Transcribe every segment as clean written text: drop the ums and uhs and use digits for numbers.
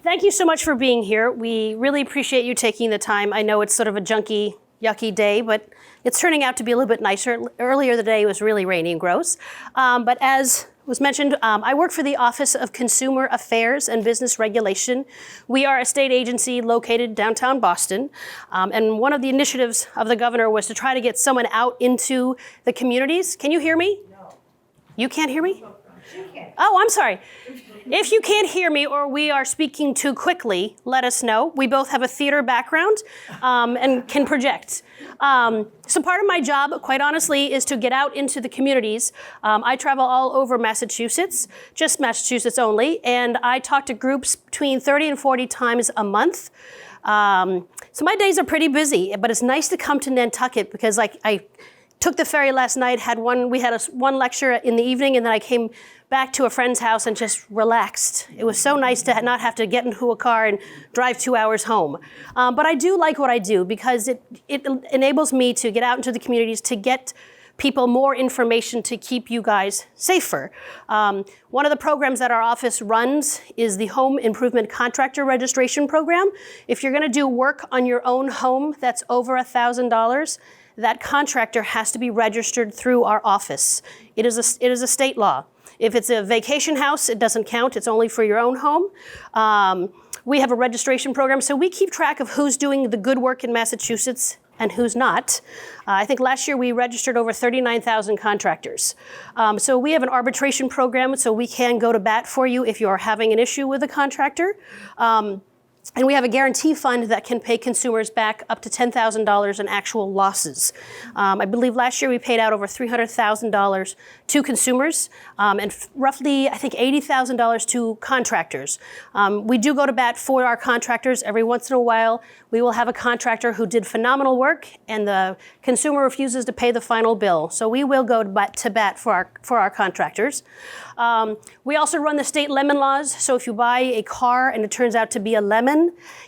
Thank you so much for being here. We really appreciate you taking the time. I know it's sort of a junky, yucky day, but it's turning out to be a little bit nicer. Earlier the day was really rainy and gross. But as was mentioned, I work for the Office of Consumer Affairs and Business Regulation. We are a state agency located downtown Boston. And one of the initiatives of the governor was to try to get someone out into the communities. Can you hear me? No. You can't hear me? Oh, I'm sorry. If you can't hear me or we are speaking too quickly, let us know. We both have a theater background and can project. So part of my job, quite honestly, is to get out into the communities. I travel all over Massachusetts, just Massachusetts only, and I talk to groups between 30 and 40 times a month. So my days are pretty busy, but it's nice to come to Nantucket because I took the ferry last night, we had one lecture in the evening, and then I came back to a friend's house and just relaxed. It was so nice to not have to get into a car and drive 2 hours home. But I do like what I do because it enables me to get out into the communities to get people more information to keep you guys safer. One of the programs that our office runs is the Home Improvement Contractor Registration Program. If you're gonna do work on your own home that's over $1,000, that contractor has to be registered through our office. It is a state law. If it's a vacation house, it doesn't count. It's only for your own home. We have a registration program, so we keep track of who's doing the good work in Massachusetts and who's not. I think last year we registered over 39,000 contractors. So we have an arbitration program, so we can go to bat for you if you're having an issue with a contractor. And we have a guarantee fund that can pay consumers back up to $10,000 in actual losses. I believe last year we paid out over $300,000 to consumers and roughly, I think, $80,000 to contractors. We do go to bat for our contractors. Every once in a while, we will have a contractor who did phenomenal work and the consumer refuses to pay the final bill. So we will go to bat for our contractors. We also run the state lemon laws. So if you buy a car and it turns out to be a lemon,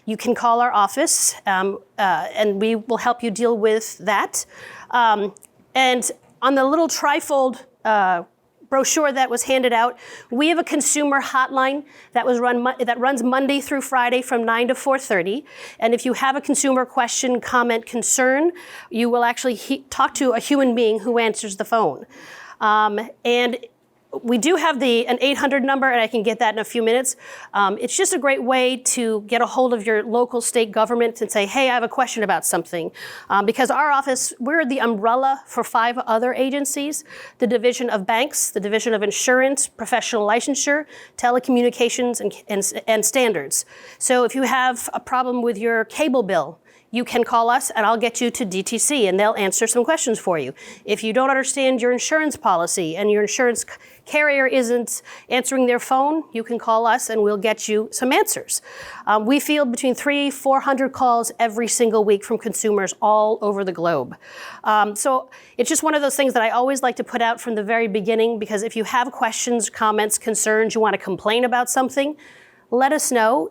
you can call our office and we will help you deal with that. And on the little trifold brochure that was handed out, we have a consumer hotline that runs Monday through Friday from 9 to 4:30. And if you have a consumer question, comment, concern, you will actually talk to a human being who answers the phone. And we do have an 800 number, and I can get that in a few minutes. It's just a great way to get a hold of your local state government and say, hey, I have a question about something. Because our office, we're the umbrella for 5 other agencies: the Division of Banks, the Division of Insurance, Professional Licensure, Telecommunications, and Standards. So if you have a problem with your cable bill, you can call us and I'll get you to DTC and they'll answer some questions for you. If you don't understand your insurance policy and your insurance carrier isn't answering their phone, you can call us and we'll get you some answers. We field between 300-400 calls every single week from consumers all over the globe. So it's just one of those things that I always like to put out from the very beginning, because if you have questions, comments, concerns, you want to complain about something, let us know.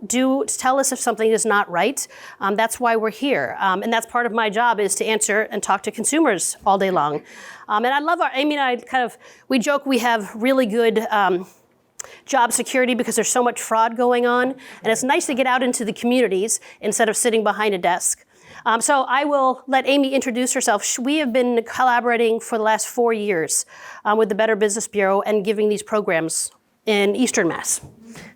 Tell us if something is not right. That's why we're here. And that's part of my job, is to answer and talk to consumers all day long. And I love Amy and I we joke we have really good job security because there's so much fraud going on. And it's nice to get out into the communities instead of sitting behind a desk. So I will let Amy introduce herself. We have been collaborating for the last 4 years with the Better Business Bureau and giving these programs in Eastern Mass.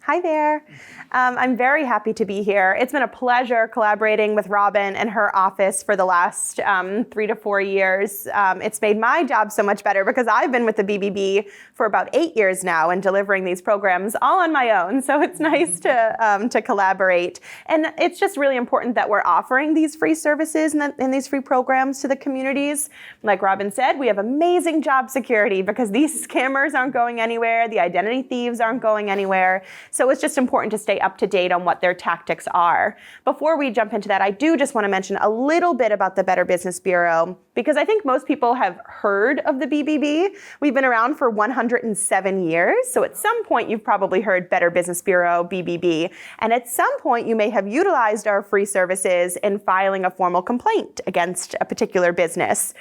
Hi there. I'm very happy to be here. It's been a pleasure collaborating with Robin and her office for the last 3 to 4 years. It's made my job so much better because I've been with the BBB for about 8 years now and delivering these programs all on my own. So it's nice to collaborate. And it's just really important that we're offering these free services and these free programs to the communities. Like Robin said, we have amazing job security because these scammers aren't going anywhere. The identity thieves aren't going anywhere. So it's just important to stay up to date on what their tactics are. Before we jump into that, I do just want to mention a little bit about the Better Business Bureau, because I think most people have heard of the BBB. We've been around for 107 years. So at some point, you've probably heard Better Business Bureau, BBB. And at some point, you may have utilized our free services in filing a formal complaint against a particular business.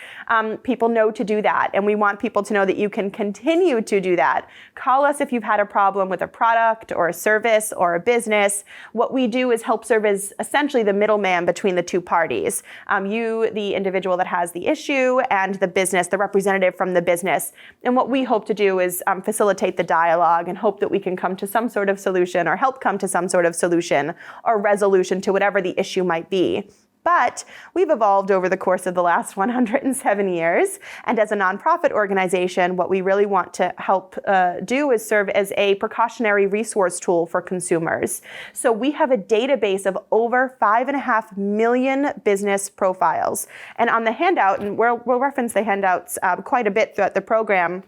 People know to do that. And we want people to know that you can continue to do that. Call us if you've had a problem with a product or a service or a business, what we do is help serve as essentially the middleman between the two parties. You, the individual that has the issue, and the business, the representative from the business. And what we hope to do is facilitate the dialogue and hope that we can come to some sort of solution or help come to some sort of solution or resolution to whatever the issue might be. But we've evolved over the course of the last 107 years. And as a nonprofit organization, what we really want to help do is serve as a precautionary resource tool for consumers. So we have a database of over 5.5 million business profiles. And on the handout, and we'll reference the handouts quite a bit throughout the program,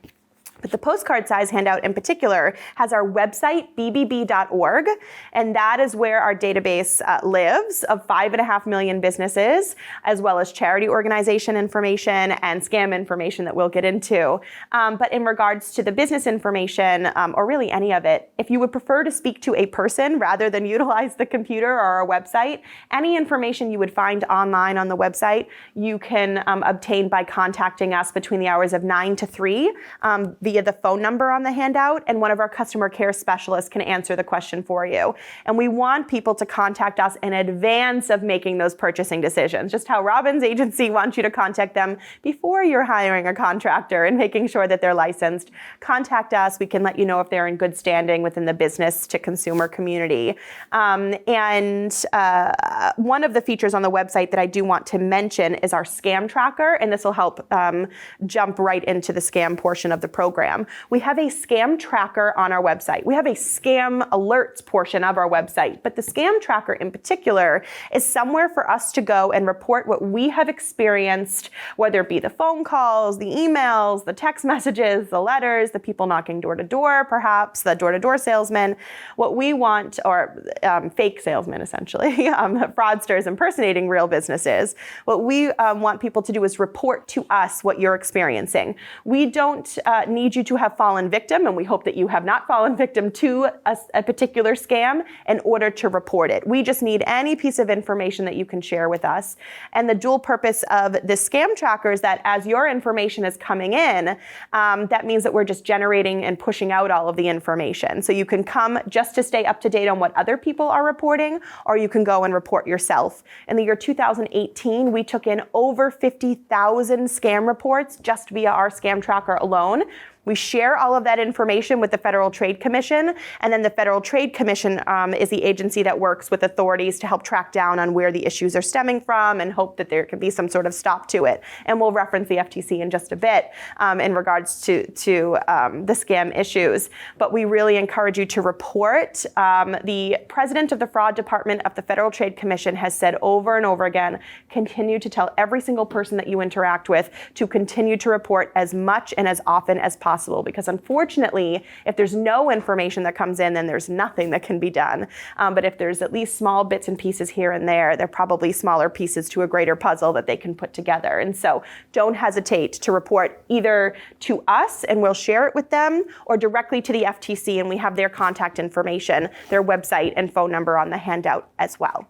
but the postcard size handout in particular has our website, bbb.org, and that is where our database lives of 5.5 million businesses, as well as charity organization information and scam information that we'll get into. But in regards to the business information, or really any of it, if you would prefer to speak to a person rather than utilize the computer or our website, any information you would find online on the website, you can obtain by contacting us between the hours of 9 to 3 via the phone number on the handout, and one of our customer care specialists can answer the question for you. And we want people to contact us in advance of making those purchasing decisions, just how Robin's agency wants you to contact them before you're hiring a contractor and making sure that they're licensed. Contact us. We can let you know if they're in good standing within the business to consumer community. And one of the features on the website that I do want to mention is our scam tracker, and this will help jump right into the scam portion of the program. We have a scam tracker on our website. We have a scam alerts portion of our website, but the scam tracker in particular is somewhere for us to go and report what we have experienced, whether it be the phone calls, the emails, the text messages, the letters, the people knocking door to door, perhaps the door-to-door salesmen. What we want, or fake salesmen essentially, fraudsters impersonating real businesses. What we want people to do is report to us what you're experiencing. We don't need you to have fallen victim, and we hope that you have not fallen victim to a particular scam in order to report it. We just need any piece of information that you can share with us. And the dual purpose of this scam tracker is that as your information is coming in, that means that we're just generating and pushing out all of the information. So you can come just to stay up to date on what other people are reporting, or you can go and report yourself. In the year 2018, we took in over 50,000 scam reports just via our scam tracker alone. We share all of that information with the Federal Trade Commission, and then the Federal Trade Commission is the agency that works with authorities to help track down on where the issues are stemming from and hope that there can be some sort of stop to it. And we'll reference the FTC in just a bit in regards to the scam issues. But we really encourage you to report. The president of the Fraud Department of the Federal Trade Commission has said over and over again, continue to tell every single person that you interact with to continue to report as much and as often as possible. Because unfortunately, if there's no information that comes in, then there's nothing that can be done. But if there's at least small bits and pieces here and there, they're probably smaller pieces to a greater puzzle that they can put together. And so don't hesitate to report either to us and we'll share it with them, or directly to the FTC, and we have their contact information, their website and phone number on the handout as well.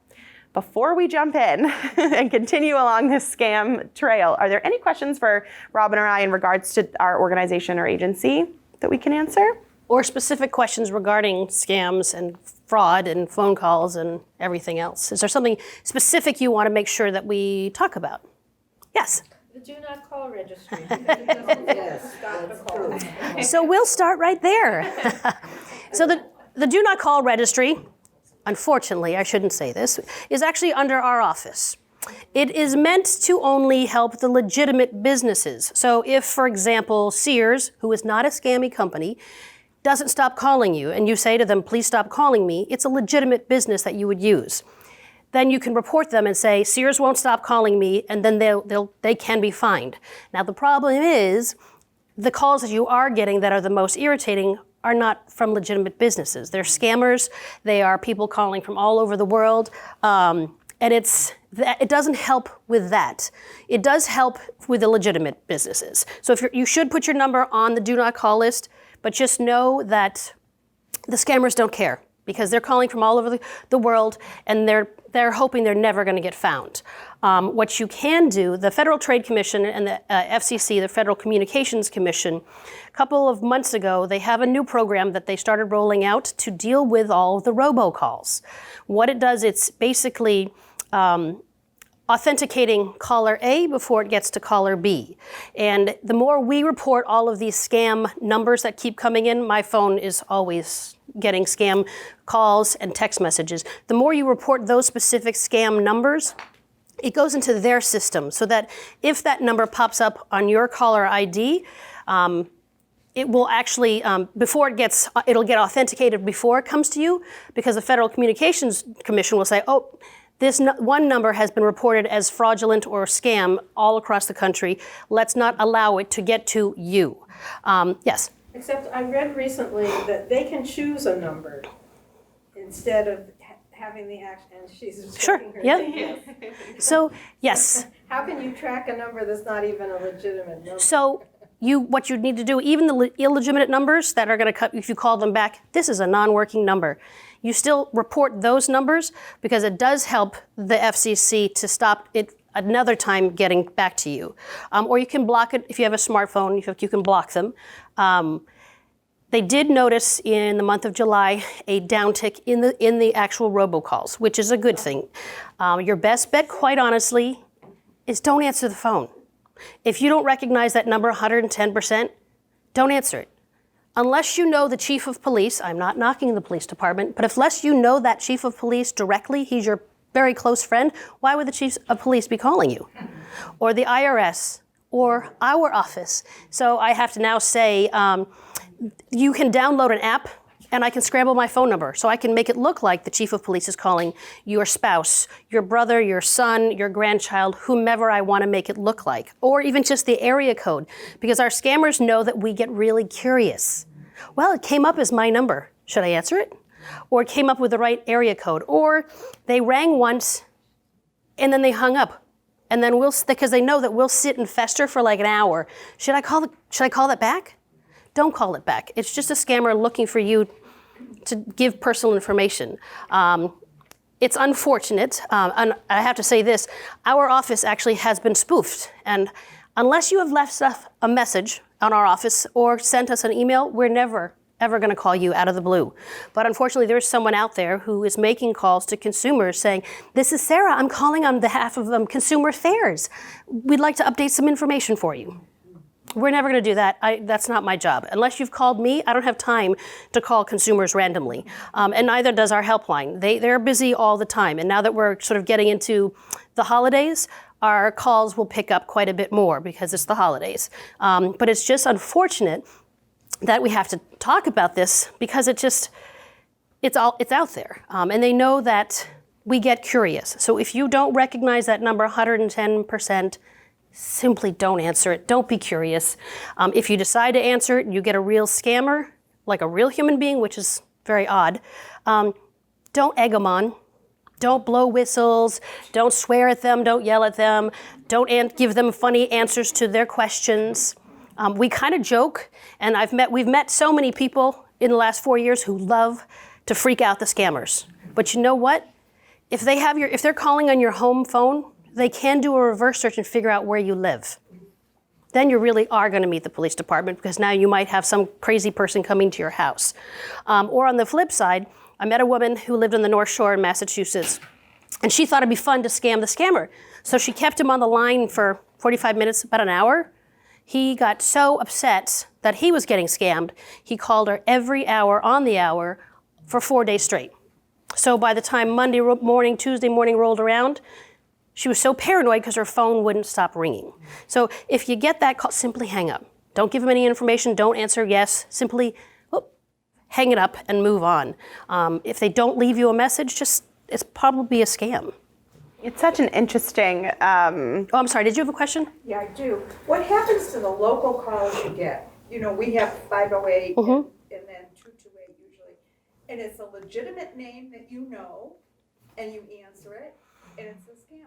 Before we jump in and continue along this scam trail, are there any questions for Robin or I in regards to our organization or agency that we can answer? Or specific questions regarding scams and fraud and phone calls and everything else? Is there something specific you want to make sure that we talk about? Yes? The Do Not Call Registry. Yes, stop the call. So we'll start right there. So the Do Not Call Registry, unfortunately, I shouldn't say this, is actually under our office. It is meant to only help the legitimate businesses. So if, for example, Sears, who is not a scammy company, doesn't stop calling you and you say to them, please stop calling me, it's a legitimate business that you would use. Then you can report them and say, Sears won't stop calling me, and then they can be fined. Now the problem is, the calls that you are getting that are the most irritating are not from legitimate businesses. They're scammers. They are people calling from all over the world. And it doesn't help with that. It does help with the legitimate businesses. So you should put your number on the Do Not Call list, but just know that the scammers don't care, because they're calling from all over the world, and they're they're hoping they're never going to get found. What you can do, the Federal Trade Commission and the FCC, the Federal Communications Commission, a couple of months ago, they have a new program that they started rolling out to deal with all of the robocalls. What it does, it's basically authenticating caller A before it gets to caller B. And the more we report all of these scam numbers that keep coming in, my phone is always getting scam calls and text messages. The more you report those specific scam numbers, it goes into their system so that if that number pops up on your caller ID, it will actually, it'll get authenticated before it comes to you, because the Federal Communications Commission will say, oh, this one number has been reported as fraudulent or scam all across the country. Let's not allow it to get to you. Yes? Except I read recently that they can choose a number instead of having the action, and she's Sure, shaking her yeah. head. So, yes. How can you track a number that's not even a legitimate number? So what you need to do, even the illegitimate numbers that are going to cut, if you call them back, this is a non-working number. You still report those numbers because it does help the FCC to stop it another time getting back to you. Or you can block it if you have a smartphone, you can block them. They did notice in the month of July a downtick in the actual robocalls, which is a good thing. Your best bet, quite honestly, is don't answer the phone. If you don't recognize that number 110%, don't answer it. Unless you know the chief of police, I'm not knocking the police department, but unless you know that chief of police directly, he's your very close friend, why would the chief of police be calling you? Or the IRS, or our office. So I have to now say, you can download an app and I can scramble my phone number. So I can make it look like the chief of police is calling your spouse, your brother, your son, your grandchild, whomever I want to make it look like. Or even just the area code, because our scammers know that we get really curious. Well, it came up as my number. Should I answer it? Or it came up with the right area code. Or they rang once and then they hung up. And then because they know that we'll sit and fester for like an hour. Should I call that back? Don't call it back. It's just a scammer looking for you to give personal information. It's unfortunate, and I have to say this, our office actually has been spoofed. And unless you have left a message on our office or sent us an email, we're never, ever gonna call you out of the blue. But unfortunately, there's someone out there who is making calls to consumers saying, this is Sarah, I'm calling on behalf of Consumer Affairs. We'd like to update some information for you. We're never going to do that. That's not my job. Unless you've called me, I don't have time to call consumers randomly. And neither does our helpline. They're busy all the time. And now that we're sort of getting into the holidays, our calls will pick up quite a bit more because it's the holidays. But it's just unfortunate that we have to talk about this because it's out there. And they know that we get curious. So if you don't recognize that number 110%, simply don't answer it. Don't be curious. If you decide to answer it and you get a real scammer, like a real human being, which is very odd, don't egg them on. Don't blow whistles. Don't swear at them. Don't yell at them. Don't give them funny answers to their questions. We kind of joke, and we've met so many people in the last 4 years who love to freak out the scammers. But you know what? If they're calling on your home phone, they can do a reverse search and figure out where you live. Then you really are going to meet the police department because now you might have some crazy person coming to your house. Or on the flip side, I met a woman who lived on the North Shore in Massachusetts, and she thought it'd be fun to scam the scammer. So she kept him on the line for 45 minutes, about an hour. He got so upset that he was getting scammed, he called her every hour on the hour for 4 days straight. So by the time Monday morning, Tuesday morning rolled around, she was so paranoid because her phone wouldn't stop ringing. So if you get that call, simply hang up. Don't give them any information. Don't answer yes. Simply hang it up and move on. If they don't leave you a message, it's probably a scam. It's such an interesting... Oh, I'm sorry. Did you have a question? Yeah, I do. What happens to the local calls you get? You know, we have 508 and then 228 usually. And it's a legitimate name that you know, and you answer it, and it's a scam.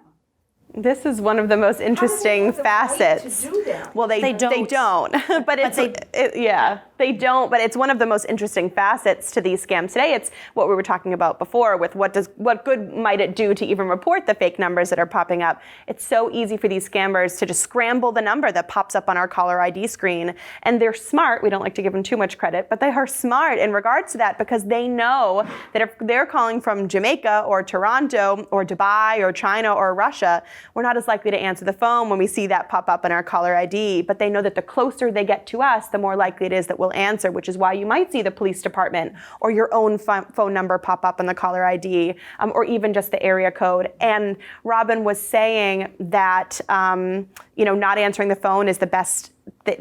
This is one of the most interesting facets. To do that? Well, they don't. But it's, yeah. They don't, but it's one of the most interesting facets to these scams today. It's what we were talking about before with what good might it do to even report the fake numbers that are popping up. It's so easy for these scammers to just scramble the number that pops up on our caller ID screen. And they're smart. We don't like to give them too much credit, but they are smart in regards to that because they know that if they're calling from Jamaica or Toronto or Dubai or China or Russia, we're not as likely to answer the phone when we see that pop up in our caller ID. But they know that the closer they get to us, the more likely it is that we'll answer, which is why you might see the police department or your own phone number pop up on the caller ID, or even just the area code. And Robin was saying that not answering the phone is the best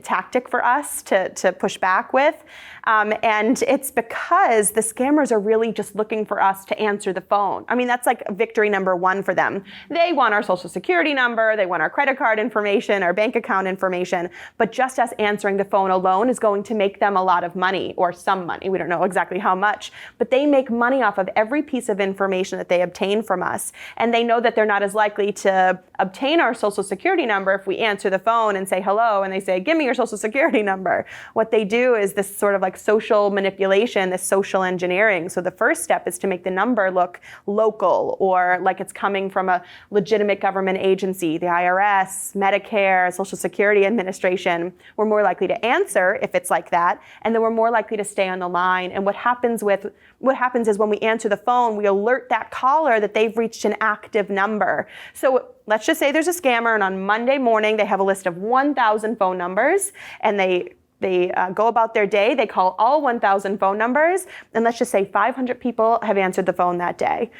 tactic for us to push back with. And it's because the scammers are really just looking for us to answer the phone. I mean, that's like victory number one for them. They want our social security number, they want our credit card information, our bank account information, but just us answering the phone alone is going to make them a lot of money, or some money. We don't know exactly how much, but they make money off of every piece of information that they obtain from us. And they know that they're not as likely to obtain our social security number if we answer the phone and say hello, and they say, give me your social security number. What they do is this sort of like social manipulation, this social engineering. So the first step is to make the number look local or like it's coming from a legitimate government agency, the IRS, Medicare, Social Security Administration. We're more likely to answer if it's like that, and then we're more likely to stay on the line. And what happens is when we answer the phone, we alert that caller that they've reached an active number. So let's just say there's a scammer, and on Monday morning they have a list of 1,000 phone numbers, and they go about their day. They call all 1,000 phone numbers, and let's just say 500 people have answered the phone that day.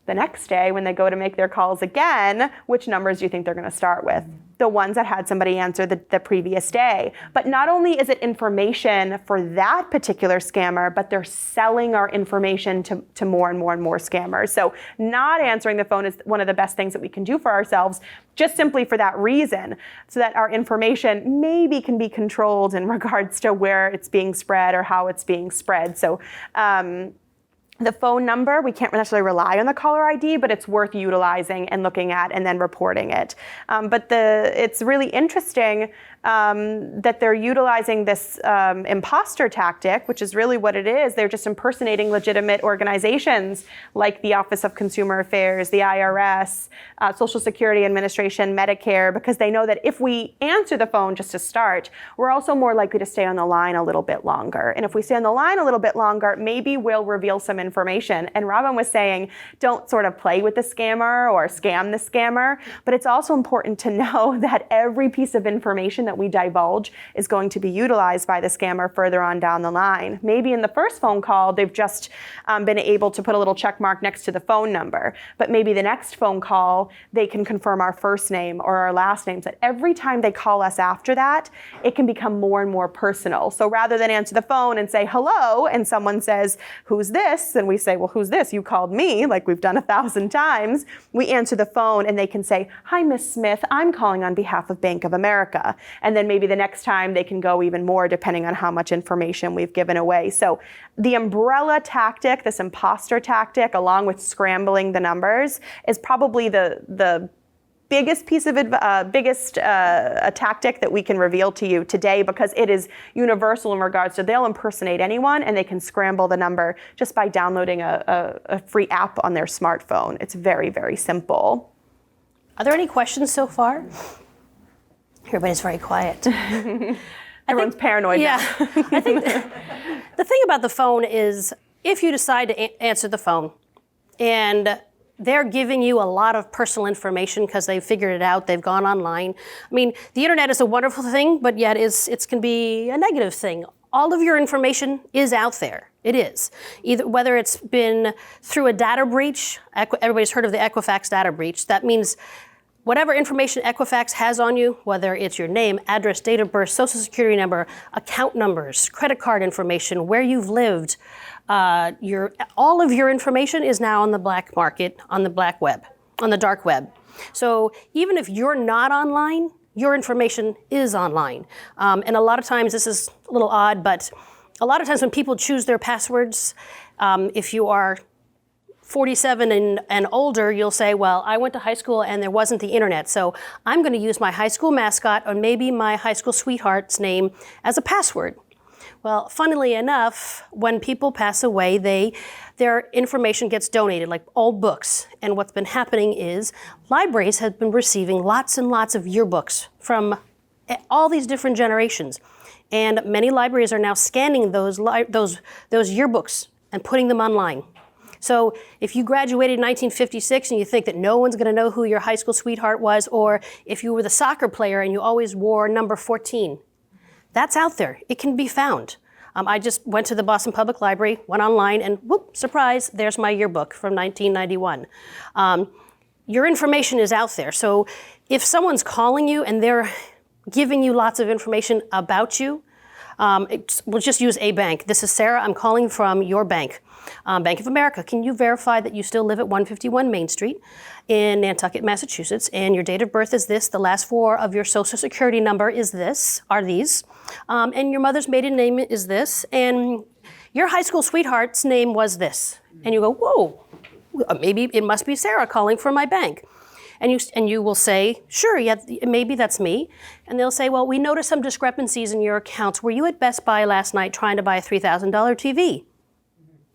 The next day, when they go to make their calls again, which numbers do you think they're going to start with? The ones that had somebody answer the previous day. But not only is it information for that particular scammer, but they're selling our information to more and more and more scammers. So not answering the phone is one of the best things that we can do for ourselves, just simply for that reason, so that our information maybe can be controlled in regards to where it's being spread or how it's being spread. So the phone number, we can't necessarily rely on the caller ID, but it's worth utilizing and looking at and then reporting it. But it's really interesting that they're utilizing this imposter tactic, which is really what it is. They're just impersonating legitimate organizations like the Office of Consumer Affairs, the IRS, Social Security Administration, Medicare, because they know that if we answer the phone just to start, we're also more likely to stay on the line a little bit longer. And if we stay on the line a little bit longer, maybe we'll reveal some information. And Robin was saying, don't sort of play with the scammer or scam the scammer, but it's also important to know that every piece of information that we divulge is going to be utilized by the scammer further on down the line. Maybe in the first phone call, they've just been able to put a little check mark next to the phone number, but maybe the next phone call, they can confirm our first name or our last name. So that every time they call us after that, it can become more and more personal. So rather than answer the phone and say hello, and someone says, who's this? And we say, well, who's this? You called me, like we've done 1,000 times. We answer the phone and they can say, hi, Miss Smith, I'm calling on behalf of Bank of America. And then maybe the next time they can go even more depending on how much information we've given away. So the umbrella tactic, this imposter tactic, along with scrambling the numbers, is probably the biggest piece of a tactic that we can reveal to you today, because it is universal in regards to they'll impersonate anyone and they can scramble the number just by downloading a free app on their smartphone. It's very, very simple. Are there any questions so far? Everybody's very quiet. Everyone's paranoid now. I think the thing about the phone is if you decide to answer the phone and they're giving you a lot of personal information because they've figured it out, they've gone online. I mean, the internet is a wonderful thing, but yet it can be a negative thing. All of your information is out there. It is. Either whether it's been through a data breach, everybody's heard of the Equifax data breach. That means whatever information Equifax has on you, whether it's your name, address, date of birth, social security number, account numbers, credit card information, where you've lived, all of your information is now on the black market, on the black web, on the dark web. So even if you're not online, your information is online. And a lot of times, this is a little odd, but a lot of times when people choose their passwords, if you are 47 and older, you'll say, well, I went to high school and there wasn't the internet, so I'm going to use my high school mascot or maybe my high school sweetheart's name as a password. Well, funnily enough, when people pass away, their information gets donated, like old books. And what's been happening is libraries have been receiving lots and lots of yearbooks from all these different generations. And many libraries are now scanning those yearbooks and putting them online. So if you graduated in 1956 and you think that no one's going to know who your high school sweetheart was, or if you were the soccer player and you always wore number 14, that's out there. It can be found. I just went to the Boston Public Library, went online, and whoop, surprise, there's my yearbook from 1991. Your information is out there. So if someone's calling you and they're giving you lots of information about you, we'll just use a bank. This is Sarah. I'm calling from your bank. Bank of America, can you verify that you still live at 151 Main Street in Nantucket, Massachusetts, and your date of birth is this, the last four of your social security number is this, are these, and your mother's maiden name is this, and your high school sweetheart's name was this. And you go, whoa, maybe it must be Sarah calling from my bank. And you will say, sure, yeah, maybe that's me. And they'll say, well, we noticed some discrepancies in your accounts. Were you at Best Buy last night trying to buy a $3,000 TV?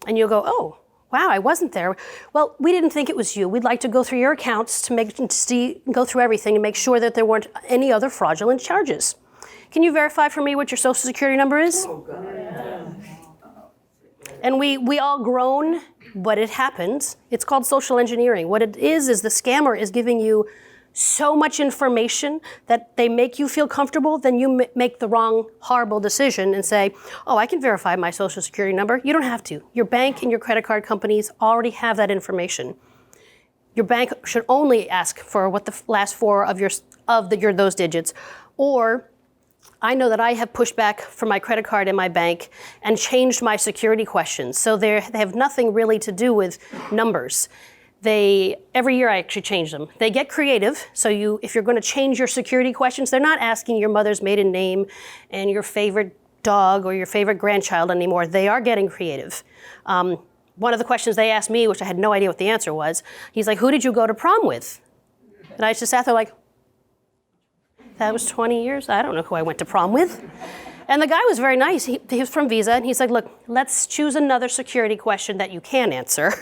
And you'll go, oh, wow, I wasn't there. Well, we didn't think it was you. We'd like to go through your accounts to go through everything and make sure that there weren't any other fraudulent charges. Can you verify for me what your social security number is? Oh, God. Yeah. And we all groan, but it happens. It's called social engineering. What it is the scammer is giving you so much information that they make you feel comfortable, then you make the wrong, horrible decision and say, oh, I can verify my social security number. You don't have to. Your bank and your credit card companies already have that information. Your bank should only ask for what the last four of those digits. Or I know that I have pushed back from my credit card in my bank and changed my security questions. So they have nothing really to do with numbers. Every year I actually change them. They get creative, so if you're going to change your security questions, they're not asking your mother's maiden name and your favorite dog or your favorite grandchild anymore. They are getting creative. One of the questions they asked me, which I had no idea what the answer was, he's like, who did you go to prom with? And I just sat there like, that was 20 years? I don't know who I went to prom with. And the guy was very nice. He was from Visa, and he's like, look, let's choose another security question that you can answer.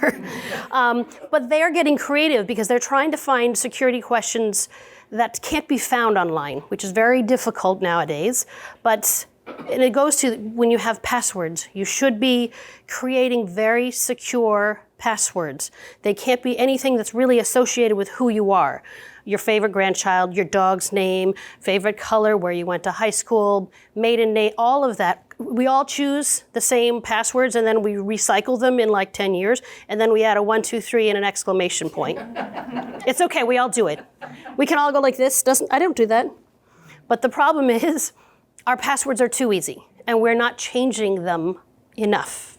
But they're getting creative because they're trying to find security questions that can't be found online, which is very difficult nowadays. And it goes to when you have passwords, you should be creating very secure passwords. They can't be anything that's really associated with who you are. Your favorite grandchild, your dog's name, favorite color, where you went to high school, maiden name, all of that. We all choose the same passwords and then we recycle them in like 10 years and then we add a 1, 2, 3 and an exclamation point. It's okay, we all do it. We can all go like this. I don't do that. But the problem is our passwords are too easy and we're not changing them enough.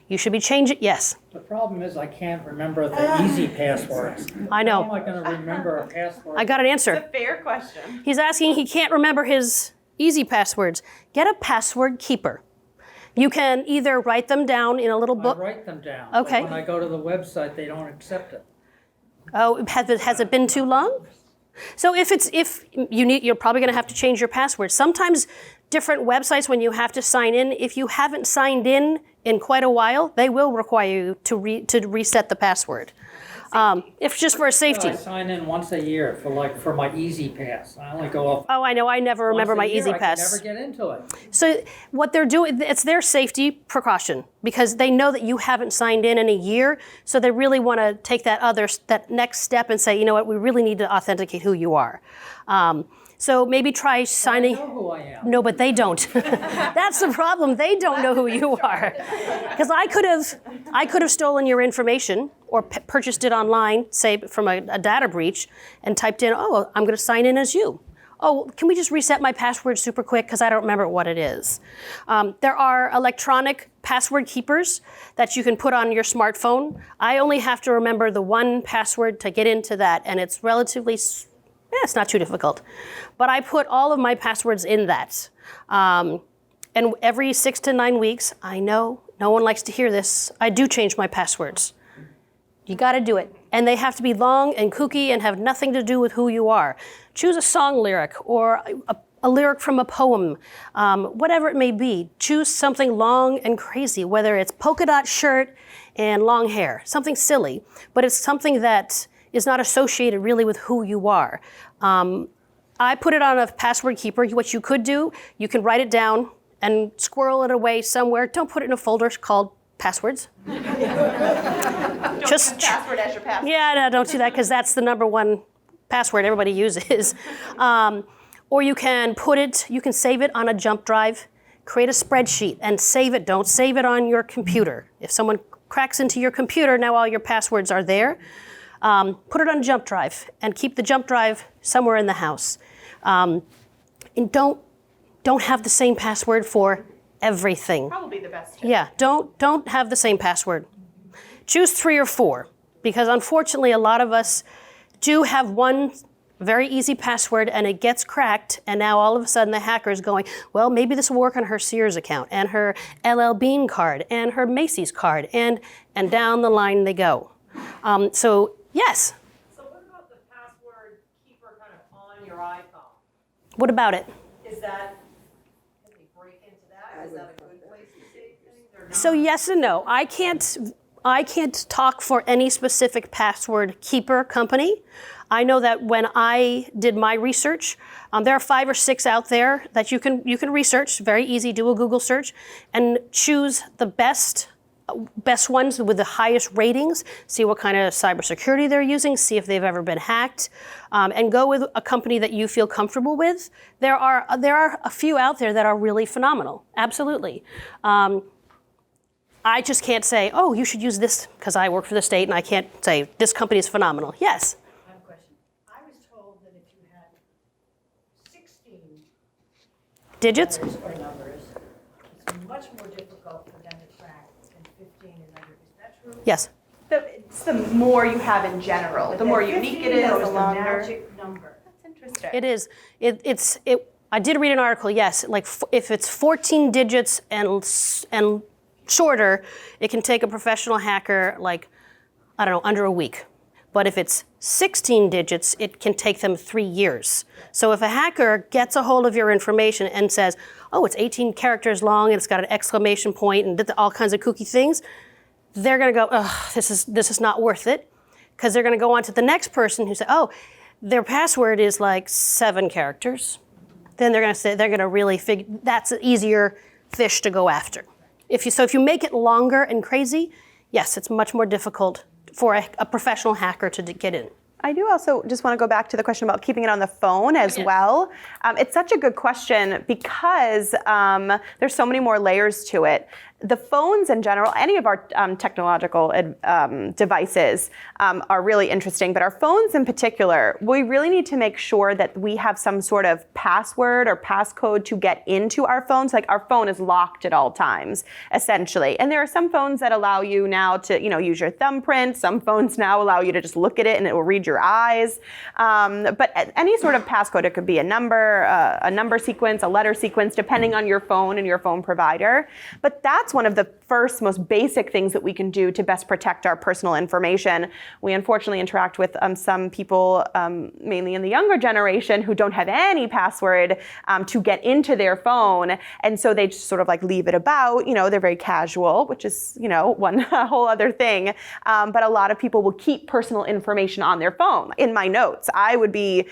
You should be changing, yes. The problem is I can't remember the easy passwords. I know. How am I going to remember a password? I got an answer. It's a fair question. He's asking, he can't remember his easy passwords. Get a password keeper. You can either write them down in a little book. I write them down. Okay. But when I go to the website, they don't accept it. Oh, has it been too long? So you're probably going to have to change your password. Sometimes different websites, when you have to sign in, if you haven't signed in quite a while, they will require you to reset the password. If just for safety. I sign in once a year for my Easy Pass. I only go off. Oh, I know. I never remember my Easy Pass. I can never get into it. So what they're doing, it's their safety precaution because they know that you haven't signed in a year. So they really want to take that next step and say, you know what, we really need to authenticate who you are. So maybe try signing. I know who I am. No, but they don't. That's the problem. They don't know who you are. Because I could have stolen your information or purchased it online, say from a data breach, and typed in, oh, I'm going to sign in as you. Oh, can we just reset my password super quick because I don't remember what it is. There are electronic password keepers that you can put on your smartphone. I only have to remember the one password to get into that, and it's relatively. It's not too difficult. But I put all of my passwords in that. And every 6 to 9 weeks, I know no one likes to hear this, I do change my passwords. You got to do it. And they have to be long and kooky and have nothing to do with who you are. Choose a song lyric or a lyric from a poem, whatever it may be. Choose something long and crazy, whether it's polka dot shirt and long hair, something silly, but it's something that is not associated really with who you are. I put it on a password keeper. What you could do, you can write it down and squirrel it away somewhere. Don't put it in a folder called passwords. Just password as your password. Yeah, no, don't do that because that's the number one password everybody uses. Or you can save it on a jump drive, create a spreadsheet and save it. Don't save it on your computer. If someone cracks into your computer, now all your passwords are there. Put it on a jump drive and keep the jump drive somewhere in the house. And don't have the same password for everything. Probably the best tip. Yeah, don't have the same password. Choose 3 or 4, because unfortunately a lot of us do have one very easy password and it gets cracked, and now all of a sudden the hacker is going, well, maybe this will work on her Sears account and her LL Bean card and her Macy's card, and down the line they go. So yes. So what about the password keeper kind of on your iPhone? What about it? Is that, can they break into that? Is that a good place to save things or not? So yes and no. I can't talk for any specific password keeper company. I know that when I did my research, there are 5 or 6 out there that you can research. Very easy. Do a Google search and choose the best ones with the highest ratings. See what kind of cybersecurity they're using. See if they've ever been hacked, and go with a company that you feel comfortable with. There are a few out there that are really phenomenal. Absolutely. I just can't say, oh, you should use this because I work for the state, and I can't say this company is phenomenal. Yes. I have a question. I was told that if you had 16 Digits? letters or numbers, it's much more difficult for them to track than 15 and under. Is that true? Yes. It's the more you have in general, the more unique it is, the longer. Magic number. That's interesting. It is. I did read an article. Yes, like if it's 14 digits and shorter, it can take a professional hacker under a week. But if it's 16 digits, it can take them 3 years. So if a hacker gets a hold of your information and says, oh, it's 18 characters long and it's got an exclamation point and all kinds of kooky things, they're going to go, oh, this is not worth it, because they're going to go on to the next person who said, oh, their password is like 7 characters. Then they're going to really figure that's an easier fish to go after. If you make it longer and crazy, yes, it's much more difficult for a professional hacker to get in. I do also just want to go back to the question about keeping it on the phone as well. It's such a good question because there's so many more layers to it. The phones in general, any of our technological devices are really interesting, but our phones in particular, we really need to make sure that we have some sort of password or passcode to get into our phones. Like our phone is locked at all times, essentially. And there are some phones that allow you now to, use your thumbprint. Some phones now allow you to just look at it and it will read your eyes. But any sort of passcode, it could be a number sequence, a letter sequence, depending on your phone and your phone provider. But that's one of the first most basic things that we can do to best protect our personal information. We unfortunately interact with some people, mainly in the younger generation, who don't have any password to get into their phone. And so they just sort of leave it about, they're very casual, which is, one whole other thing. But a lot of people will keep personal information on their phone. In my notes, I would be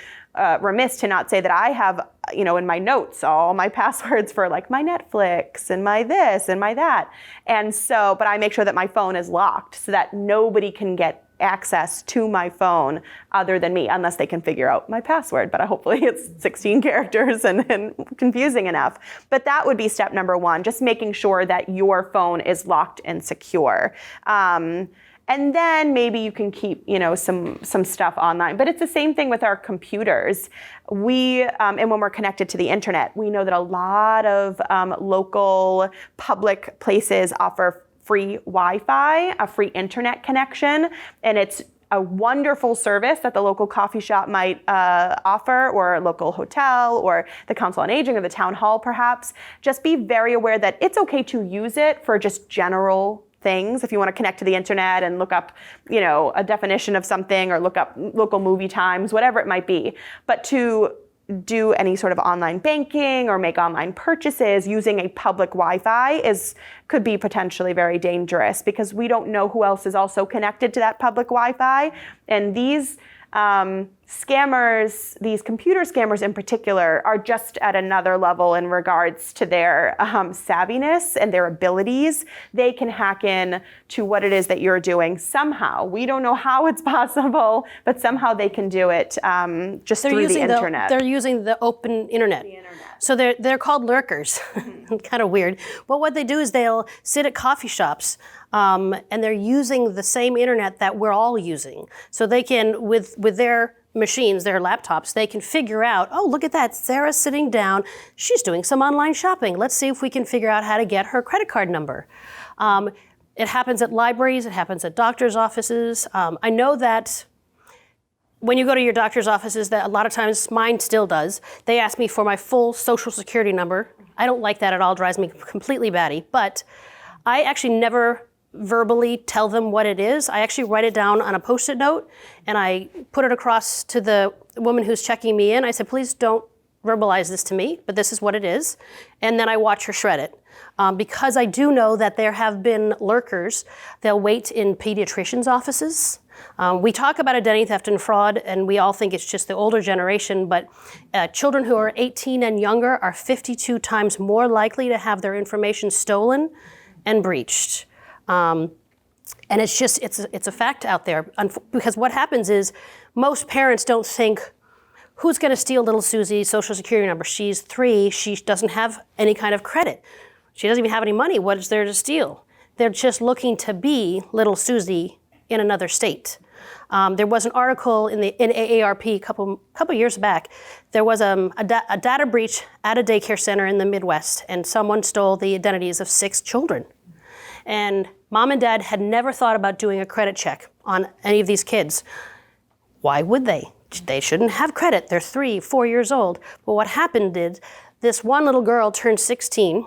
remiss to not say that I have, in my notes, all my passwords for my Netflix and my this and my that. And so, but I make sure that my phone is locked so that nobody can get access to my phone other than me, unless they can figure out my password. But hopefully it's 16 characters and confusing enough. But that would be step number 1, just making sure that your phone is locked and secure. And then maybe you can keep, some stuff online. But it's the same thing with our computers. And when we're connected to the internet, we know that a lot of local public places offer free Wi-Fi, a free internet connection, and it's a wonderful service that the local coffee shop might offer, or a local hotel, or the Council on Aging, or the town hall perhaps. Just be very aware that it's okay to use it for just general things. If you want to connect to the internet and look up, a definition of something, or look up local movie times, whatever it might be. But to do any sort of online banking or make online purchases using a public Wi-Fi could be potentially very dangerous, because we don't know who else is also connected to that public Wi-Fi. And these scammers, these computer scammers in particular, are just at another level in regards to their savviness and their abilities. They can hack in to what it is that you're doing somehow. We don't know how it's possible, but somehow they can do it just through the internet. They're using the open internet. So they're called lurkers. Kind of weird. But what they do is they'll sit at coffee shops and they're using the same internet that we're all using. So they can, with their machines, their laptops, they can figure out, oh, look at that, Sarah's sitting down, she's doing some online shopping. Let's see if we can figure out how to get her credit card number. It happens at libraries, it happens at doctor's offices. I know that when you go to your doctor's offices, that a lot of times, mine still does, they ask me for my full social security number. I don't like that at all, drives me completely batty, but I actually never verbally tell them what it is. I actually write it down on a Post-it note and I put it across to the woman who's checking me in. I said, please don't verbalize this to me, but this is what it is. And then I watch her shred it. Because I do know that there have been lurkers. They'll wait in pediatricians' offices. We talk about identity theft and fraud, and we all think it's just the older generation, but children who are 18 and younger are 52 times more likely to have their information stolen and breached. And it's just, it's a fact out there. Because what happens is most parents don't think, who's going to steal little Susie's social security number? She's 3, she doesn't have any kind of credit. She doesn't even have any money. What is there to steal? They're just looking to be little Susie in another state. There was an article in AARP a couple years back. There was a data breach at a daycare center in the Midwest, and someone stole the identities of 6 children. And mom and dad had never thought about doing a credit check on any of these kids. Why would they? They shouldn't have credit. They're 3, 4 years old. But what happened is this one little girl turned 16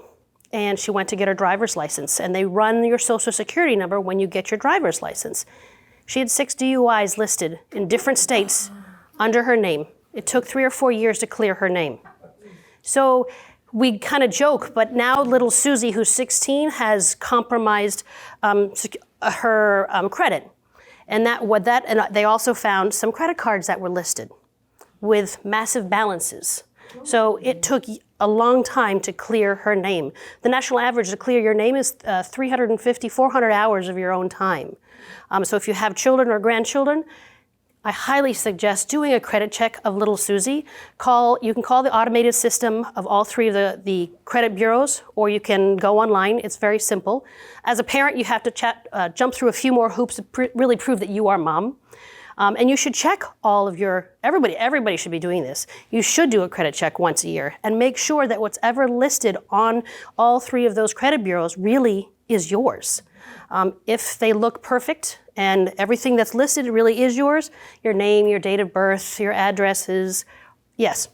and she went to get her driver's license, and they run your social security number when you get your driver's license. She had 6 DUIs listed in different states under her name. It took 3 or 4 years to clear her name. So we kind of joke, but now little Susie, who's 16, has compromised her credit. And they also found some credit cards that were listed with massive balances. So it took a long time to clear her name. The national average to clear your name is 350, 400 hours of your own time. So if you have children or grandchildren, I highly suggest doing a credit check of little Susie. You can call the automated system of all 3 of the credit bureaus, or you can go online. It's very simple. As a parent, you have to jump through a few more hoops to really prove that you are mom. And you should check all of everybody should be doing this. You should do a credit check once a year and make sure that what's ever listed on all 3 of those credit bureaus really is yours. If they look perfect and everything that's listed really is yours, your name, your date of birth, your addresses, yes.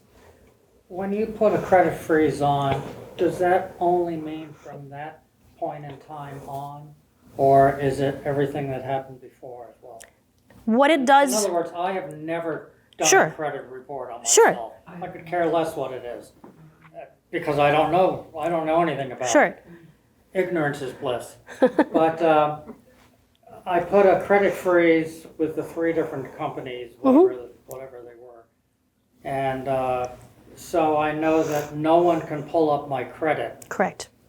When you put a credit freeze on, does that only mean from that point in time on, or is it everything that happened before as well? What it does... In other words, I have never done a credit report on myself. Sure. I could care less what it is, because I don't know anything about it. Ignorance is bliss. But I put a credit freeze with the 3 different companies, whatever they were. And so I know that no one can pull up my credit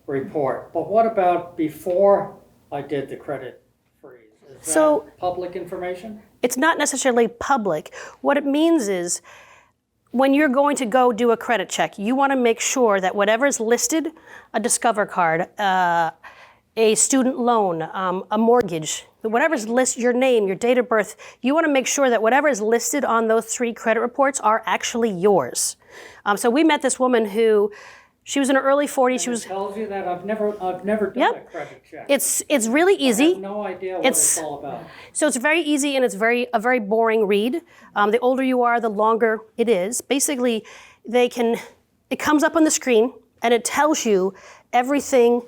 report. But what about before I did the credit freeze? Is that public information? It's not necessarily public. What it means is, when you're going to go do a credit check, you want to make sure that whatever is listed, a Discover card, a student loan, a mortgage, whatever's listed, your name, your date of birth, you want to make sure that whatever is listed on those 3 credit reports are actually yours. So we met this woman who, she was in her early 40s. It tells you that I've never done a credit check. It's really easy. I have no idea what it's all about. So it's very easy, and it's a very boring read. The older you are, the longer it is. Basically, it comes up on the screen and it tells you everything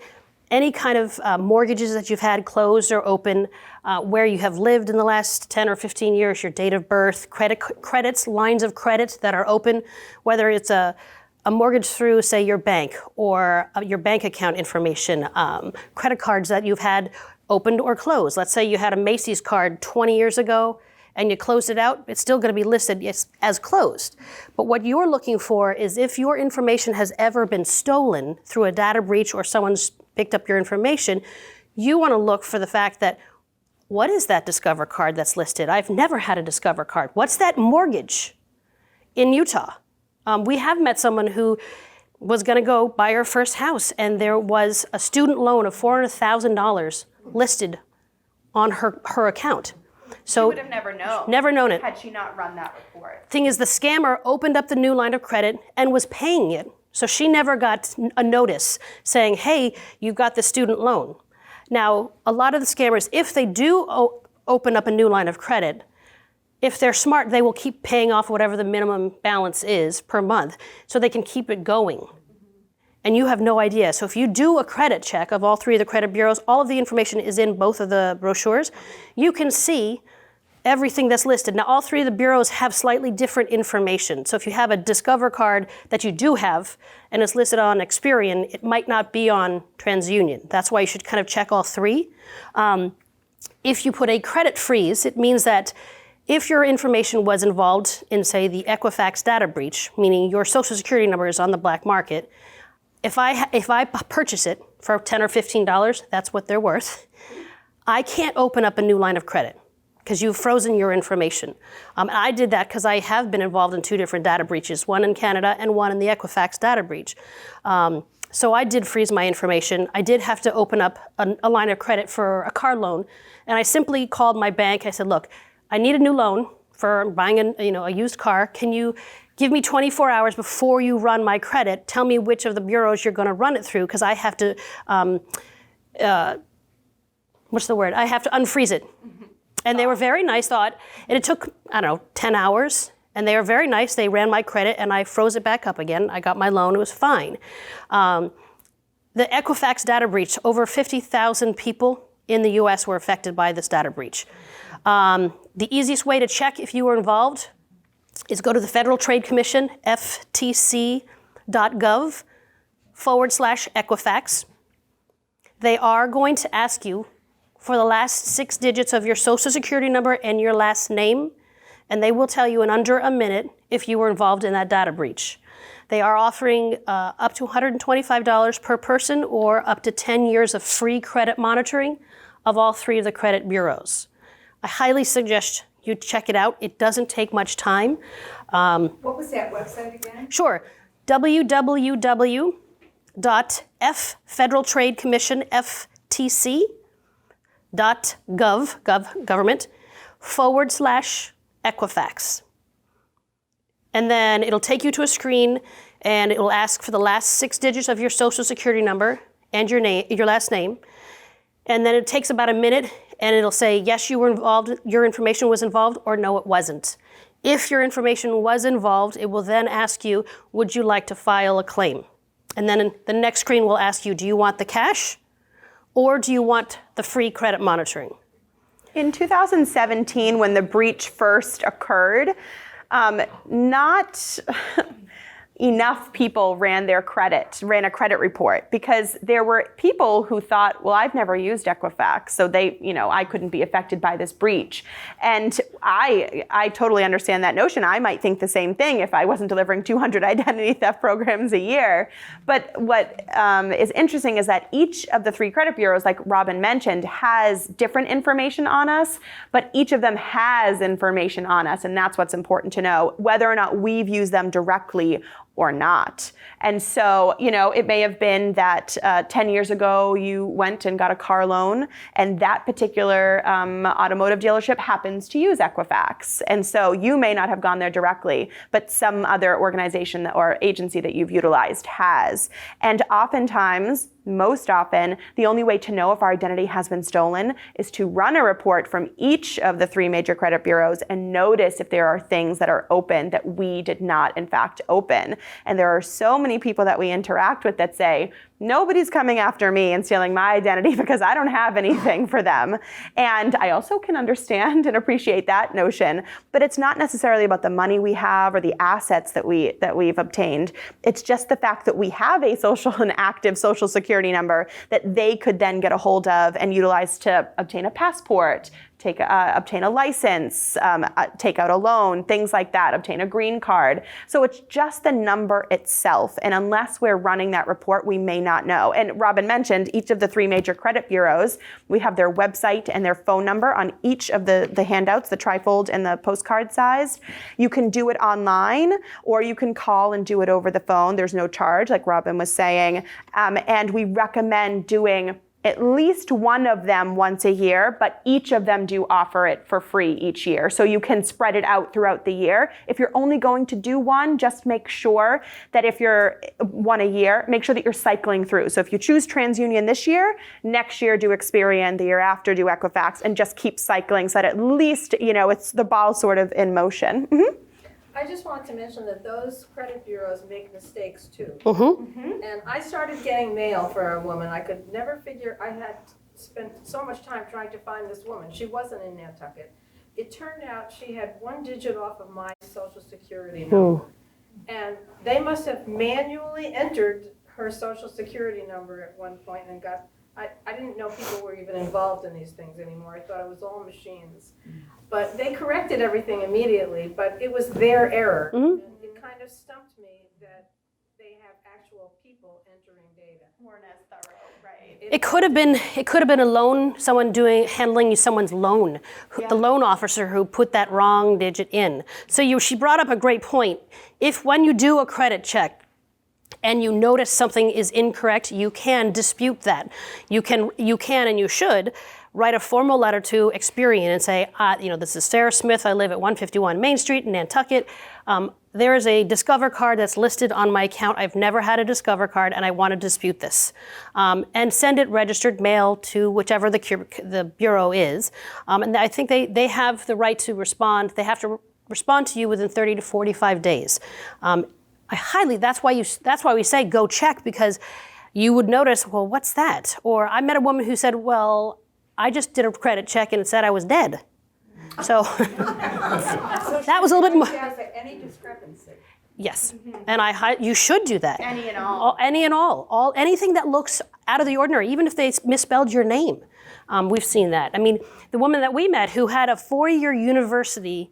any kind of mortgages that you've had closed or open, where you have lived in the last 10 or 15 years, your date of birth, credits, lines of credit that are open, whether it's a mortgage through, say, your bank or your bank account information, credit cards that you've had opened or closed. Let's say you had a Macy's card 20 years ago and you closed it out, it's still going to be listed as closed. But what you're looking for is if your information has ever been stolen through a data breach or someone's picked up your information, you want to look for the fact that, what is that Discover card that's listed? I've never had a Discover card. What's that mortgage in Utah? We have met someone who was going to go buy her first house, and there was a student loan of $400,000 listed on her account. So She would have never known. Never known it. Had she not run that report. Thing is, the scammer opened up the new line of credit and was paying it. So she never got a notice saying, hey, you've got the student loan. Now, a lot of the scammers, if they do open up a new line of credit, if they're smart, they will keep paying off whatever the minimum balance is per month so they can keep it going. And you have no idea. So if you do a credit check of all three of the credit bureaus, all of the information is in both of the brochures, you can see everything that's listed. Now, all three of the bureaus have slightly different information. So if you have a Discover card that you do have and it's listed on Experian, it might not be on TransUnion. That's why you should kind of check all three. If you put a credit freeze, it means that if your information was involved in, say, the Equifax data breach, meaning your social security number is on the black market, if I purchase it for $10 or $15, that's what they're worth, I can't open up a new line of credit because you've frozen your information. And I did that because I have been involved in two different data breaches, one in Canada and one in the Equifax data breach. So I did freeze my information. I did have to open up a line of credit for a car loan, and I simply called my bank. I said, look, I need a new loan for buying a used car. Can you give me 24 hours before you run my credit? Tell me which of the bureaus you're going to run it through, because I have to, I have to unfreeze it. And they were very nice, and it took, 10 hours. And they were very nice. They ran my credit and I froze it back up again. I got my loan, it was fine. The Equifax data breach, over 50,000 people in the US were affected by this data breach. The easiest way to check if you were involved is go to the Federal Trade Commission, ftc.gov/Equifax. They are going to ask you for the last 6 digits of your social security number and your last name, and they will tell you in under a minute if you were involved in that data breach. They are offering up to $125 per person or up to 10 years of free credit monitoring of all three of the credit bureaus. I highly suggest you check it out. It doesn't take much time. What was that website again? Sure. www.federaltradecommission, ftc.gov, government, /Equifax. And then it'll take you to a screen and it will ask for the last 6 digits of your social security number and your name, your last name. And then it takes about a minute and it'll say, yes, you were involved, your information was involved, or no, it wasn't. If your information was involved, it will then ask you, would you like to file a claim? And then the next screen will ask you, do you want the cash or do you want the free credit monitoring? In 2017, when the breach first occurred, not enough people ran a credit report, because there were people who thought, well, I've never used Equifax, so I couldn't be affected by this breach. And I totally understand that notion. I might think the same thing if I wasn't delivering 200 identity theft programs a year. But what is interesting is that each of the 3 credit bureaus, like Robin mentioned, has different information on us, but each of them has information on us, and that's what's important to know, whether or not we've used them directly or not. And so, it may have been that 10 years ago you went and got a car loan, and that particular automotive dealership happens to use Equifax. And so you may not have gone there directly, but some other organization or agency that you've utilized has. And oftentimes, Most often, the only way to know if our identity has been stolen is to run a report from each of the 3 major credit bureaus and notice if there are things that are open that we did not, in fact, open. And there are so many people that we interact with that say, nobody's coming after me and stealing my identity because I don't have anything for them. And I also can understand and appreciate that notion, but it's not necessarily about the money we have or the assets that we've obtained. It's just the fact that we have a an active social security number that they could then get a hold of and utilize to obtain a passport, obtain a license, take out a loan, things like that, obtain a green card. So it's just the number itself. And unless we're running that report, we may not know. And Robin mentioned each of the 3 major credit bureaus, we have their website and their phone number on each of the handouts, the trifold and the postcard size. You can do it online or you can call and do it over the phone. There's no charge, like Robin was saying. And we recommend doing at least one of them once a year, but each of them do offer it for free each year. So you can spread it out throughout the year. If you're only going to do one, just make sure that if you're one a year, make sure that you're cycling through. So if you choose TransUnion this year, next year do Experian, the year after do Equifax, and just keep cycling so that at least, it's the ball sort of in motion. Mm-hmm. I just want to mention that those credit bureaus make mistakes too. Mm-hmm. And I started getting mail for a woman. I could never figure, I had spent so much time trying to find this woman. She wasn't in Nantucket. It turned out she had 1 digit off of my social security number. And they must have manually entered her social security number at one point and I didn't know people were even involved in these things anymore. I thought it was all machines. But they corrected everything immediately, but it was their error. And it kind of stumped me that they have actual people entering data. Weren't as thorough, right? It could have been a loan, handling someone's loan, the loan officer who put that wrong digit in. So she brought up a great point. If when you do a credit check, and you notice something is incorrect, you can dispute that. You can and you should write a formal letter to Experian and say, this is Sarah Smith, I live at 151 Main Street in Nantucket. There is a Discover card that's listed on my account. I've never had a Discover card and I want to dispute this. And send it registered mail to whichever the bureau is. And I think they have the right to respond. They have to respond to you within 30 to 45 days. That's why we say go check, because you would notice, well, what's that? Or I met a woman who said, well, I just did a credit check and it said I was dead. So that was a little bit more. Any discrepancy. Yes, and you should do that. Any and all. Any and all. Anything that looks out of the ordinary, even if they misspelled your name. We've seen that. I mean, the woman that we met who had a 4-year university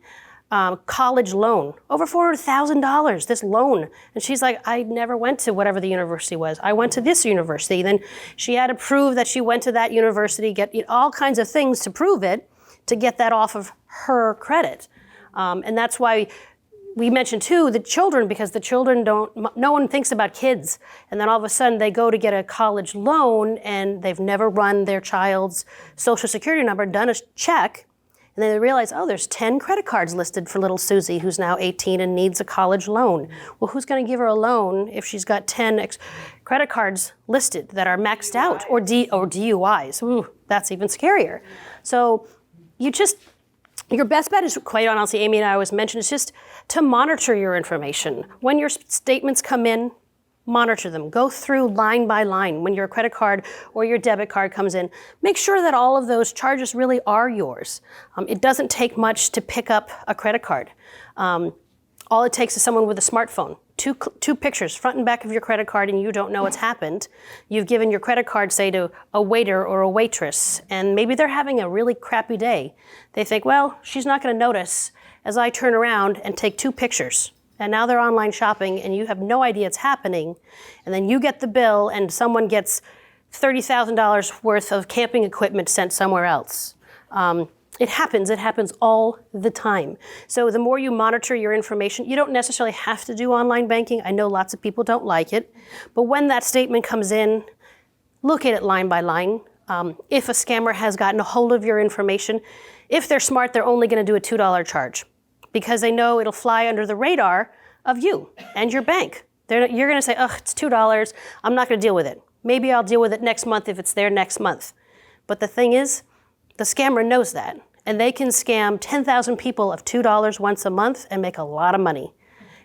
college loan, over $400,000, this loan. And she's like, I never went to whatever the university was. I went to this university. Then she had to prove that she went to that university, get all kinds of things to prove it, to get that off of her credit. And that's why we mentioned too the children, because the children no one thinks about kids. And then all of a sudden they go to get a college loan and they've never run their child's social security number, done a check. And then they realize, there's 10 credit cards listed for little Susie, who's now 18 and needs a college loan. Well, who's going to give her a loan if she's got 10 credit cards listed that are maxed out, or DUIs? Ooh, that's even scarier. So your best bet is, quite honestly, Amy and I always mention, is just to monitor your information. When your statements come in, monitor them. Go through line by line. When your credit card or your debit card comes in, make sure that all of those charges really are yours. It doesn't take much to pick up a credit card. All it takes is someone with a smartphone. Two pictures, front and back of your credit card, and you don't know what's happened. You've given your credit card, say, to a waiter or a waitress, and maybe they're having a really crappy day. They think, well, she's not going to notice as I turn around and take 2 pictures. And now they're online shopping and you have no idea it's happening. And then you get the bill and someone gets $30,000 worth of camping equipment sent somewhere else. It happens all the time. So the more you monitor your information, you don't necessarily have to do online banking. I know lots of people don't like it. But when that statement comes in, look at it line by line. If a scammer has gotten a hold of your information, if they're smart, they're only going to do a $2 charge, because they know it'll fly under the radar of you and your bank. You're going to say, it's $2. I'm not going to deal with it. Maybe I'll deal with it next month if it's there next month. But the thing is, the scammer knows that. And they can scam 10,000 people of $2 once a month and make a lot of money.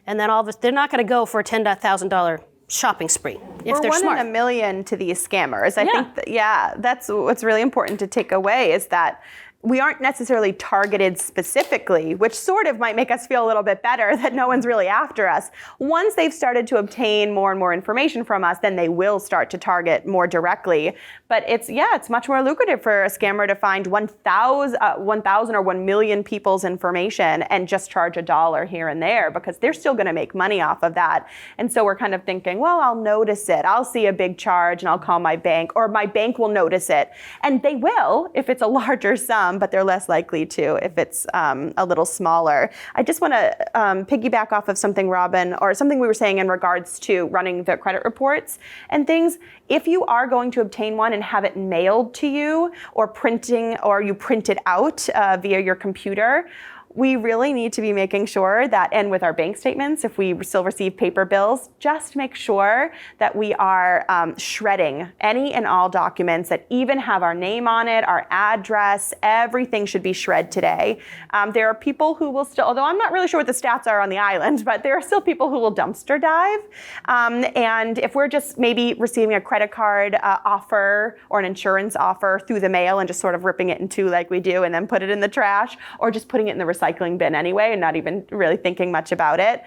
And then they're not going to go for a $10,000 shopping spree if they're smart. We're 1 in a million to these scammers. I think that's what's really important to take away is that we aren't necessarily targeted specifically, which sort of might make us feel a little bit better that no one's really after us. Once they've started to obtain more and more information from us, then they will start to target more directly. But it's much more lucrative for a scammer to find 1,000 or 1 million people's information and just charge $1 here and there because they're still going to make money off of that. And so we're kind of thinking, well, I'll notice it. I'll see a big charge and I'll call my bank, or my bank will notice it. And they will if it's a larger sum, but they're less likely to if it's a little smaller. I just want to piggyback off of something, Robin, or something we were saying in regards to running the credit reports and things. If you are going to obtain one and have it mailed to you or you print it out via your computer, we really need to be making sure that, and with our bank statements, if we still receive paper bills, just make sure that we are shredding any and all documents that even have our name on it, our address, everything should be shred today. There are people who will still, although I'm not really sure what the stats are on the island, but there are still people who will dumpster dive. And if we're just maybe receiving a credit card offer or an insurance offer through the mail and just sort of ripping it in two like we do and then put it in the trash, or just putting it in the recycling bin anyway and not even really thinking much about it,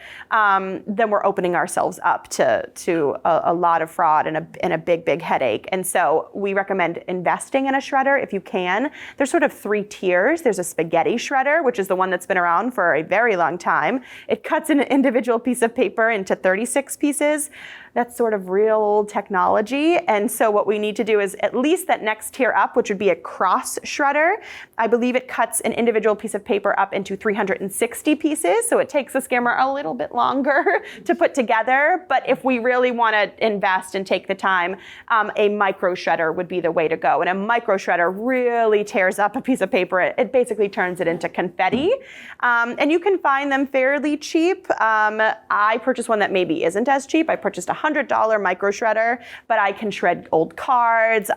then we're opening ourselves up to a lot of fraud and a big headache. And so we recommend investing in a shredder if you can. There's sort of 3 tiers. There's a spaghetti shredder, which is the one that's been around for a very long time. It cuts an individual piece of paper into 36 pieces. That's sort of real old technology. And so what we need to do is at least that next tier up, which would be a cross shredder. I believe it cuts an individual piece of paper up into 360 pieces. So it takes the scammer a little bit longer to put together. But if we really want to invest and take the time, a micro shredder would be the way to go. And a micro shredder really tears up a piece of paper. It basically turns it into confetti. And you can find them fairly cheap. I purchased one that maybe isn't as cheap. I purchased a $100 micro shredder, but I can shred old cards.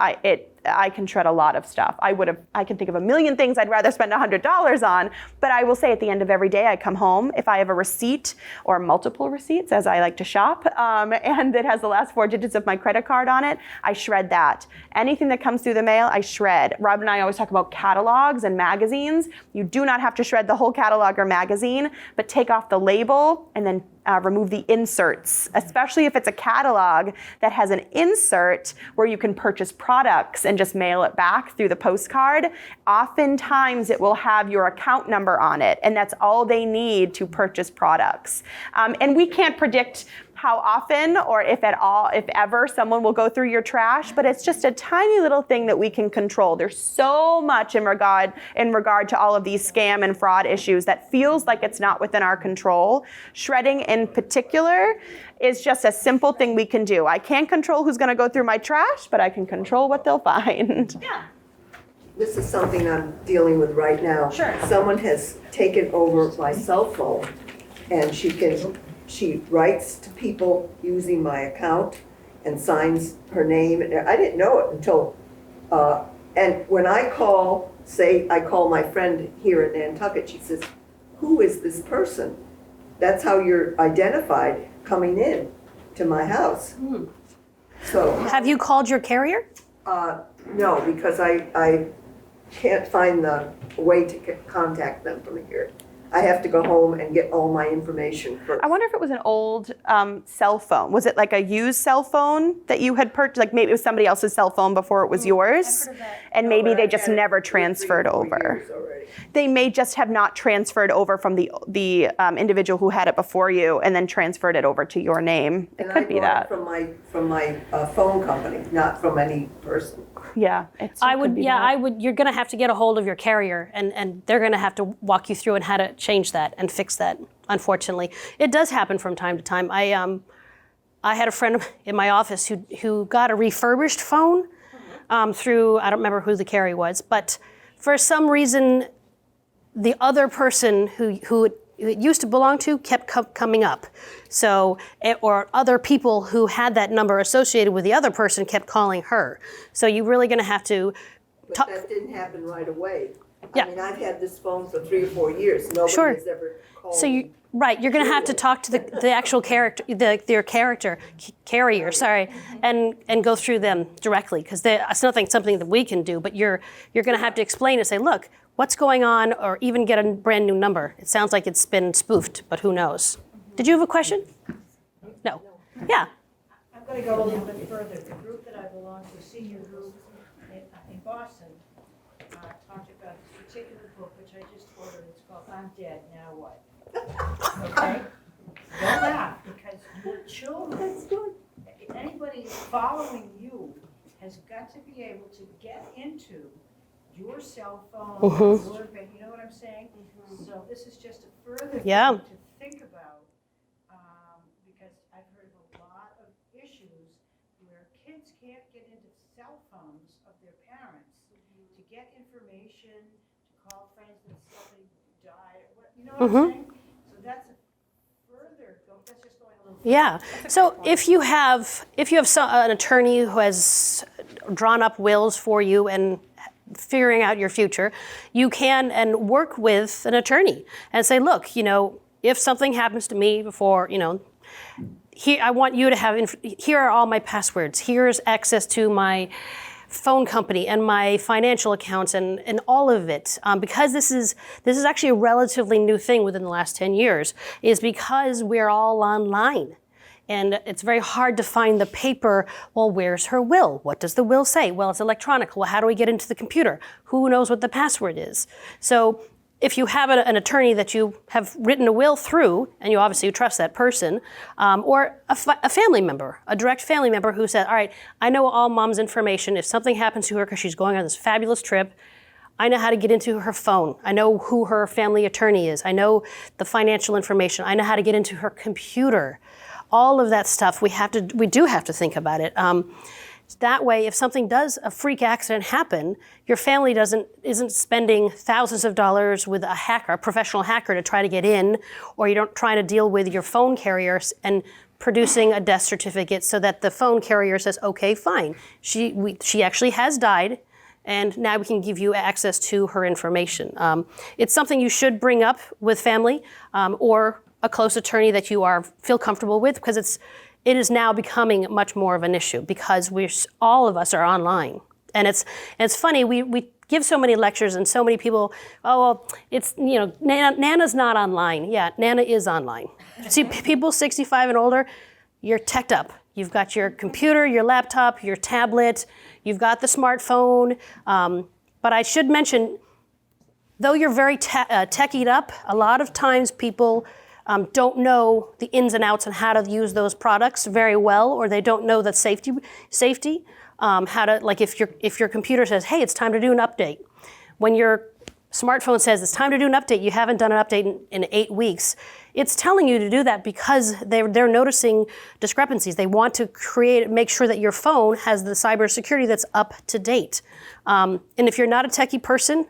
I can shred a lot of stuff. I can think of a million things I'd rather spend $100 on, but I will say at the end of every day I come home, if I have a receipt or multiple receipts, as I like to shop, and it has the last 4 digits of my credit card on it, I shred that. Anything that comes through the mail, I shred. Rob and I always talk about catalogs and magazines. You do not have to shred the whole catalog or magazine, but take off the label and then remove the inserts, especially if it's a catalog that has an insert where you can purchase products and just mail it back through the postcard. Oftentimes it will have your account number on it, and that's all they need to purchase products. And we can't predict how often or if at all, if ever, someone will go through your trash, but it's just a tiny little thing that we can control. There's so much in regard to all of these scam and fraud issues that feels like it's not within our control. Shredding in particular is just a simple thing we can do. I can't control who's going to go through my trash, but I can control what they'll find. Yeah. This is something I'm dealing with right now. Sure. Someone has taken over my cell phone, and she writes to people using my account and signs her name. I didn't know it until, and when I call my friend here in Nantucket, she says, "Who is this person?" That's how you're identified coming in to my house. So Have you called your carrier? no, because I can't find the way to contact them from here. I have to go home and get all my information first. I wonder if it was an old cell phone. Was it like a used cell phone that you had purchased? Like maybe it was somebody else's cell phone before it was yours? And maybe they just never transferred over. They may just have not transferred over from the individual who had it before you and then transferred it over to your name. It could be that. And I bought it from my phone company, not from any person. Yeah. I would. You're going to have to get a hold of your carrier, and they're going to have to walk you through and how to change that and fix that. Unfortunately, it does happen from time to time. I had a friend in my office who got a refurbished phone through, I don't remember who the carrier was, but for some reason, the other person who it used to belong to kept coming up. So, or other people who had that number associated with the other person kept calling her. So you're really going to have to But talk. that didn't happen right away. Yeah. I mean, I've had this phone for 3 or 4 years. Nobody Sure. has ever called. So you, right, you're going to have to talk to the actual character, their carrier, sorry, and go through them directly, because it's nothing something that we can do. But you're going to have to explain and say, look, what's going on, or even get a brand new number. It sounds like it's been spoofed, but who knows? Did you have a question? No. Yeah. I'm going to go a little bit further. The group that I belong to, a senior group in Boston, talked about this particular book, which I just ordered. It's called I'm Dead, Now What? Okay? Don't laugh, because your children, anybody following you has got to be able to get into your cell phone, your, you know what I'm saying? So this is just a further thing to think about, because I've heard of a lot of issues where kids can't get into cell phones of their parents to get information, to call friends that somebody died, you know what I'm saying? So that's a further, that's just going a little. Yeah. So if you have an attorney who has drawn up wills for you and figuring out your future, you can and work with an attorney and say, look, if something happens to me before, here I want you to have. Here are all my passwords. Here's access to my phone company and my financial accounts and all of it, because this is actually a relatively new thing within the last 10 years, is because we're all online. And it's very hard to find the paper. Well, where's her will? What does the will say? Well, it's electronic. Well, how do we get into the computer? Who knows what the password is? So if you have an attorney that you have written a will through, and you obviously trust that person, or a family member, a direct family member who said, all right, I know all mom's information. If something happens to her because she's going on this fabulous trip, I know how to get into her phone. I know who her family attorney is. I know the financial information. I know how to get into her computer. All of that stuff, we do have to think about it. That way, if a freak accident happen, your family isn't spending thousands of dollars with a professional hacker to try to get in, or you don't try to deal with your phone carrier and producing a death certificate so that the phone carrier says, okay, fine, she actually has died, and now we can give you access to her information. It's something you should bring up with family, or a close attorney that you feel comfortable with, because it is now becoming much more of an issue because all of us are online. And it's funny, we give so many lectures and so many people, it's, Nana's not online. Yeah, Nana is online. See, people 65 and older, you're teched up. You've got your computer, your laptop, your tablet, you've got the smartphone. But I should mention, though you're very techied up, a lot of times people don't know the ins and outs and how to use those products very well, or they don't know the safety. How to, like, if your computer says, hey, it's time to do an update. When your smartphone says it's time to do an update, you haven't done an update in 8 weeks, it's telling you to do that because they're noticing discrepancies. They want to make sure that your phone has the cybersecurity that's up to date. And if you're not a techie person,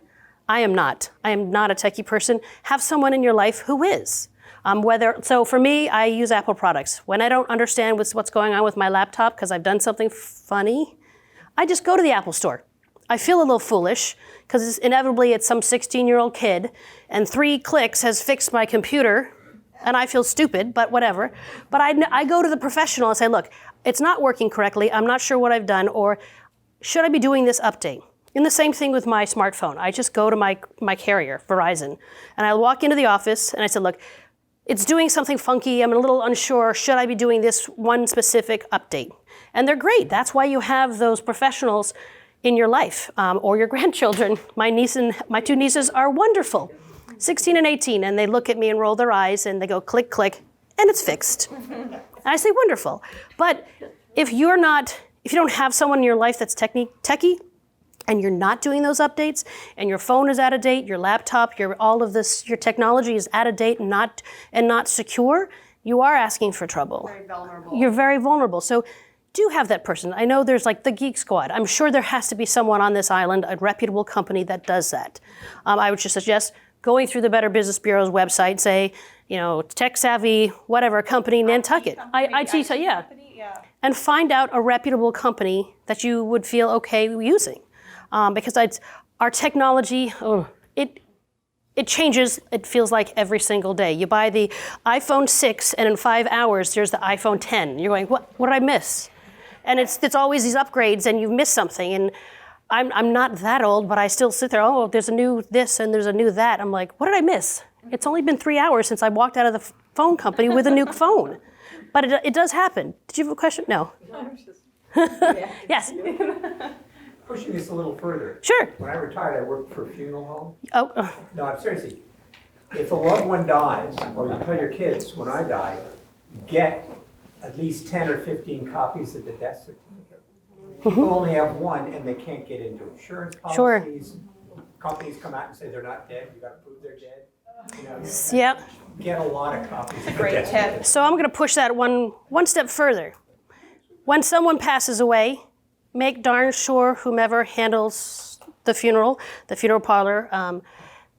I am not a techie person, have someone in your life who is. So for me, I use Apple products. When I don't understand what's going on with my laptop because I've done something funny, I just go to the Apple store. I feel a little foolish because inevitably it's some 16-year-old kid, and 3 clicks has fixed my computer, and I feel stupid, but whatever. But I go to the professional and say, look, it's not working correctly. I'm not sure what I've done, or should I be doing this update? And the same thing with my smartphone. I just go to my carrier, Verizon, and I walk into the office and I said, look, it's doing something funky. I'm a little unsure. Should I be doing this one specific update? And they're great. That's why you have those professionals in your life, or your grandchildren. My 2 nieces are wonderful, 16 and 18, and they look at me and roll their eyes and they go click, click, and it's fixed. And I say, wonderful. But if you don't have someone in your life that's techie, and you're not doing those updates, and your phone is out of date, your laptop, your technology is out of date and not secure, you are asking for trouble. Very vulnerable. You're very vulnerable. So do have that person. I know there's like the Geek Squad. I'm sure there has to be someone on this island, a reputable company that does that. I would just suggest going through the Better Business Bureau's website, say, tech savvy, whatever company, Nantucket, IT, yeah, and find out a reputable company that you would feel okay using, because our technology, it changes. It feels like every single day. You buy the iPhone 6, and in 5 hours there's the iPhone 10. You're going, what did I miss? And it's always these upgrades, and you've missed something. And I'm not that old, but I still sit there. Oh, there's a new this and there's a new that. I'm like, what did I miss? It's only been 3 hours since I walked out of the phone company with a new phone. But it does happen. Did you have a question? No. Yes. Pushing this a little further. Sure. When I retired, I worked for a funeral home. Oh. No, I'm seriously. If a loved one dies, or you tell your kids, when I die, get at least 10 or 15 copies of the death certificate. People only have one, and they can't get into insurance policies. Companies come out and say they're not dead. You got to prove they're dead. Yep. Get a lot of copies. Of Great tip. So I'm going to push that one step further. When someone passes away, make darn sure whomever handles the funeral parlor,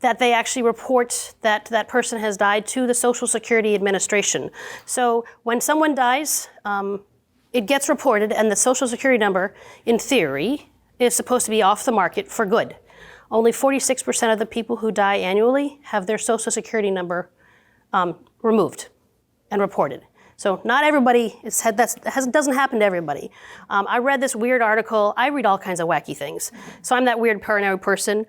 that they actually report that that person has died to the Social Security Administration. So when someone dies, it gets reported, and the Social Security number, in theory, is supposed to be off the market for good. Only 46% of the people who die annually have their Social Security number removed and reported. So not everybody doesn't happen to everybody. I read this weird article. I read all kinds of wacky things. So I'm that weird paranoid person.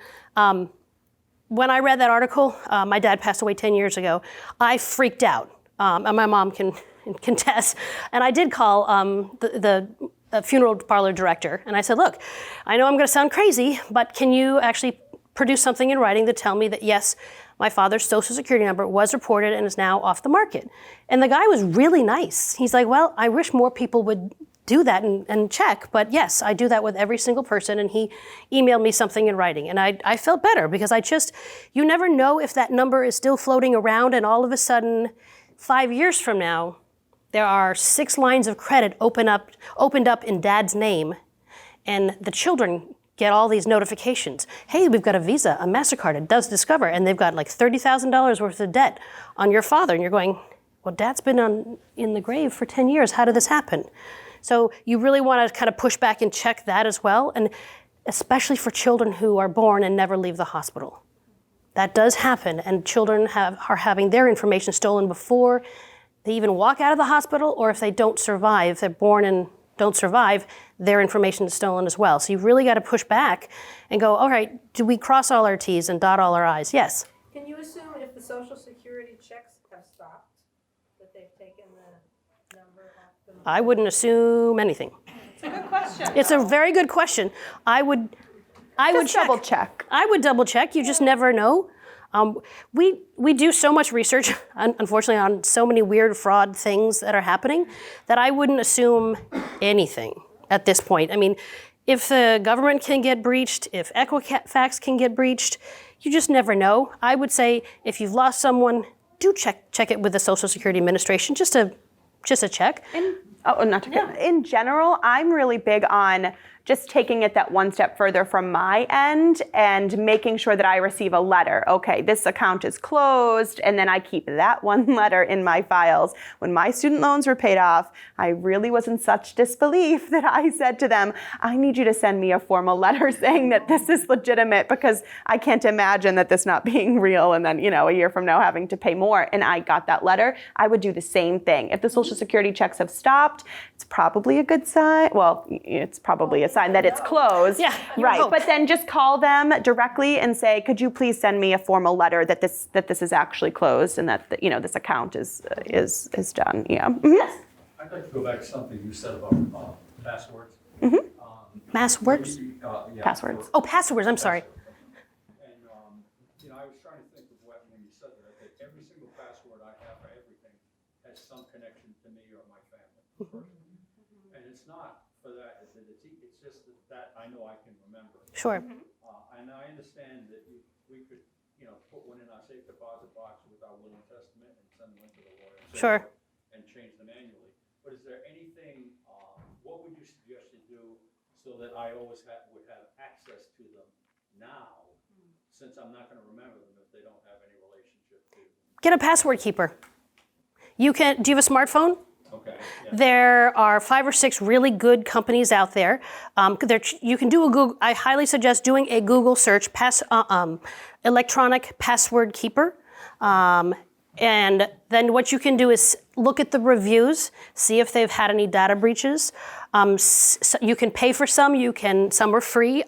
When I read that article, my dad passed away 10 years ago. I freaked out, and my mom can contest. And I did call the funeral parlor director, and I said, look, I know I'm going to sound crazy, but can you actually produce something in writing to tell me that, yes, my father's Social Security number was reported and is now off the market? And the guy was really nice. He's like, well, I wish more people would do that and check, but yes, I do that with every single person. And he emailed me something in writing, and I felt better, because you never know if that number is still floating around, and all of a sudden, 5 years from now, there are 6 lines of credit opened up in dad's name, and the children get all these notifications. Hey, we've got a Visa, a MasterCard, it does Discover, and they've got like $30,000 worth of debt on your father. And you're going, well, dad's been in the grave for 10 years. How did this happen? So you really want to kind of push back and check that as well, and especially for children who are born and never leave the hospital. That does happen, and children are having their information stolen before they even walk out of the hospital, or if they don't survive, they're born and don't survive, their information is stolen as well. So you've really got to push back and go, all right, do we cross all our T's and dot all our I's? Yes. Can you assume if the Social Security checks have stopped, that they've taken the number off the market? I wouldn't assume anything. It's a good question. It's a very good question. I would double check. I would double check. You just never know. We do so much research, unfortunately, on so many weird fraud things that are happening, that I wouldn't assume anything at this point. I mean, if the government can get breached, if Equifax can get breached, you just never know. I would say if you've lost someone, do check it with the Social Security Administration, just a check. In general, I'm really big on just taking it that one step further from my end and making sure that I receive a letter. Okay, this account is closed, and then I keep that one letter in my files. When my student loans were paid off, I really was in such disbelief that I said to them, I need you to send me a formal letter saying that this is legitimate, because I can't imagine that this not being real, and then, a year from now having to pay more. And I got that letter. I would do the same thing. If the Social Security checks have stopped, it's probably a good sign. Well, it's probably a sign that it's closed. Yeah, right. hope. But then just call them directly and say, could you please send me a formal letter that this is actually closed, and that this account is done. Yeah. Mm-hmm. Yes. I'd like to go back to something you said about passwords. Mm-hmm. Passwords? Yeah, Passwords. Oh, passwords. I'm sorry. And, I was trying to think of when you said that every single password I have for everything has some connection to me or my family. And it's not for that, it's just that I know I can remember. Sure. And I understand that we could, put one in our safe deposit box with our will and testament and send one to the lawyer. Sure. And change them annually. But is there anything, what would you suggest to do so that I always would have access to them now, since I'm not gonna remember them if they don't have any relationship to. Get a password keeper. Do you have a smartphone? Okay, yeah. There are 5 or 6 really good companies out there. You can do a Google. I highly suggest doing a Google search, electronic password keeper. And then what you can do is look at the reviews, see if they've had any data breaches. You can pay for some. Some are free.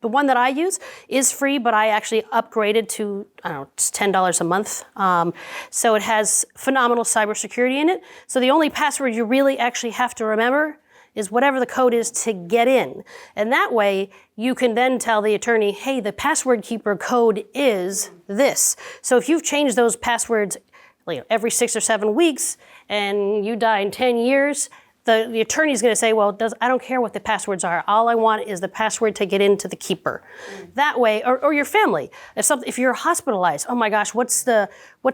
The one that I use is free, but I actually upgraded to, I don't know, it's $10 a month. So it has phenomenal cybersecurity in it. So the only password you really actually have to remember is whatever the code is to get in. And that way, you can then tell the attorney, hey, the password keeper code is this. So if you've changed those passwords every 6 or 7 weeks and you die in 10 years, the attorney's going to say, well, I don't care what the passwords are. All I want is the password to get into the keeper. That way, or your family. If you're hospitalized, oh my gosh, what's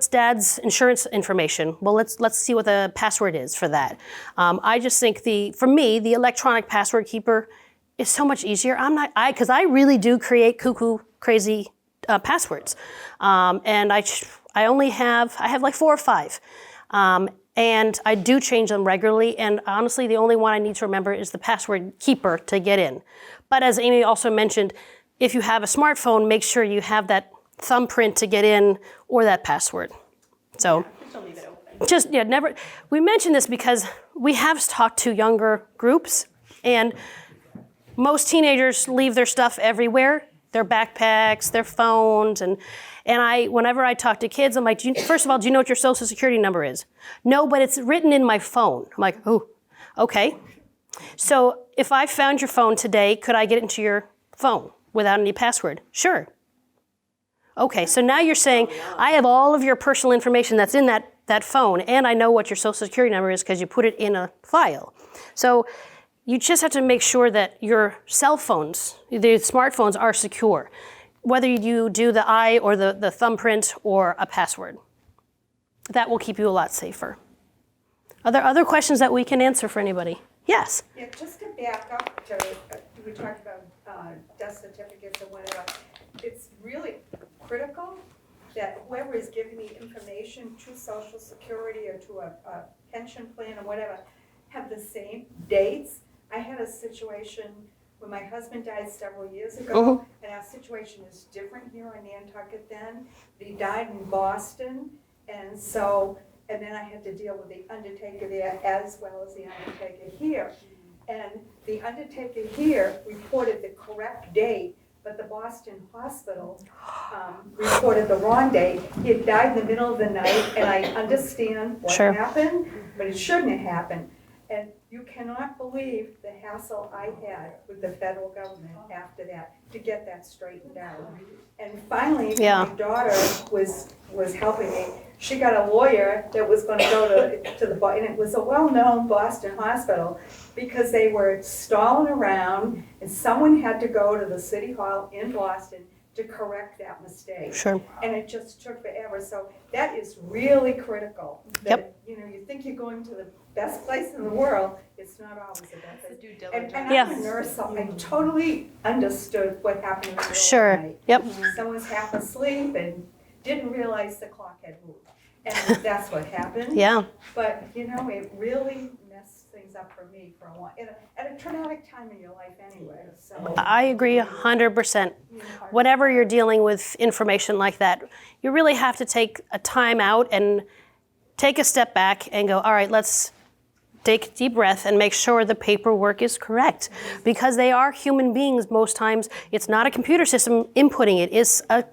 Dad's insurance information? Well, let's see what the password is for that. I just think for me, the electronic password keeper is so much easier. Because I really do create cuckoo crazy passwords, and I have like 4 or 5. And I do change them regularly, and honestly, the only one I need to remember is the password keeper to get in. But as Amy also mentioned, if you have a smartphone, make sure you have that thumbprint to get in or that password. So never. We mention this because we have talked to younger groups, and most teenagers leave their stuff everywhere, their backpacks, their phones, and whenever I talk to kids, I'm like, first of all, do you know what your social security number is? No, but it's written in my phone. I'm like, oh, okay. So if I found your phone today, could I get into your phone without any password? Sure. Okay, so now you're saying, I have all of your personal information that's in that phone, and I know what your social security number is because you put it in a file. So you just have to make sure that your cell phones, the smartphones, are secure, whether you do the eye or the thumbprint or a password. That will keep you a lot safer. Are there other questions that we can answer for anybody? Yes? Yeah, just to back up to, we talked about death certificates and whatever. It's really critical that whoever is giving me information to Social Security or to a pension plan or whatever have the same dates. I had a situation when my husband died several years ago, and our situation is different here in Nantucket then. He died in Boston, and then I had to deal with the undertaker there as well as the undertaker here. And the undertaker here reported the correct date, but the Boston hospital reported the wrong date. He had died in the middle of the night, and I understand what happened, but it shouldn't have happened. And you cannot believe the hassle I had with the federal government after that to get that straightened out. And finally, my daughter was helping me. She got a lawyer that was going to go to the, and it was a well-known Boston hospital because they were stalling around, and someone had to go to the city hall in Boston to correct that mistake. Sure. And it just took forever. So that is really critical. That, you think you're going to the best place in the world, it's not always the best place. Due diligence. And I'm a nurse, so I totally understood what happened in the middle of the night. Yep. Someone's half asleep and didn't realize the clock had moved. And that's what happened. Yeah. But, it really messed things up for me for a while. At a traumatic time in your life anyway. So I agree 100%. Whenever you're dealing with information like that, you really have to take a time out and take a step back and go, all right, let's take a deep breath and make sure the paperwork is correct. Because they are human beings most times. It's not a computer system inputting it. It's a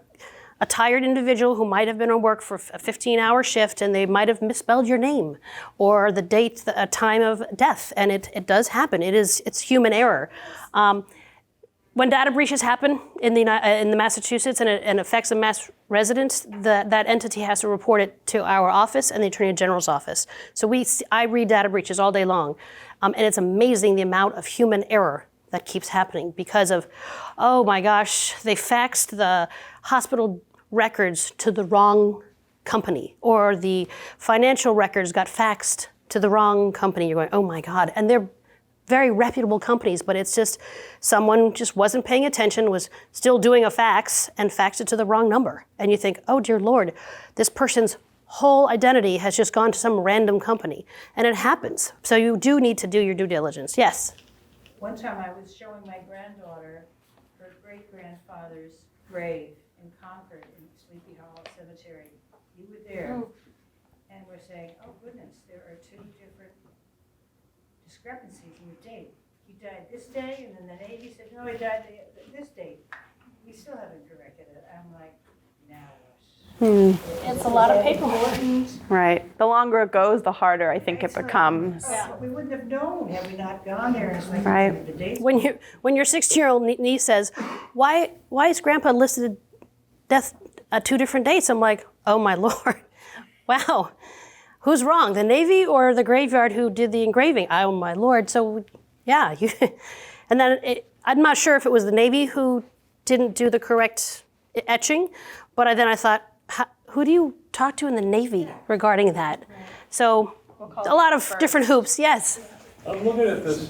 tired individual who might have been on work for a 15-hour shift and they might have misspelled your name or the date, the time of death, and it does happen. It's human error. When data breaches happen in the Massachusetts and it affects a mass resident, that entity has to report it to our office and the Attorney General's office. So I read data breaches all day long, and it's amazing the amount of human error that keeps happening because of, oh my gosh, they faxed the hospital records to the wrong company, or the financial records got faxed to the wrong company. You're going, oh my God, and they're very reputable companies, but it's just someone just wasn't paying attention, was still doing a fax and faxed it to the wrong number. And you think, oh dear Lord, this person's whole identity has just gone to some random company. And it happens. So you do need to do your due diligence. Yes? One time I was showing my granddaughter her great-grandfather's grave in Concord in Sleepy Hollow Cemetery. You were there. And we're saying, oh goodness, there are two different discrepancies in the date. He died this day, and then the Navy said, no, he died this date. We still haven't corrected it. I'm like, now what? It's a lot of paperwork. Right. The longer it goes, the harder I think it becomes. Oh, we wouldn't have known had we not gone there. It's like Right. the dates. When your 16-year-old niece says, why is Grandpa listed death at 2 different dates? I'm like, oh my Lord, wow. Who's wrong, the Navy or the graveyard who did the engraving? Oh my Lord. So yeah, and then I'm not sure if it was the Navy who didn't do the correct etching, but then I thought, who do you talk to in the Navy regarding that? So a lot of different hoops. Yes. I'm looking at this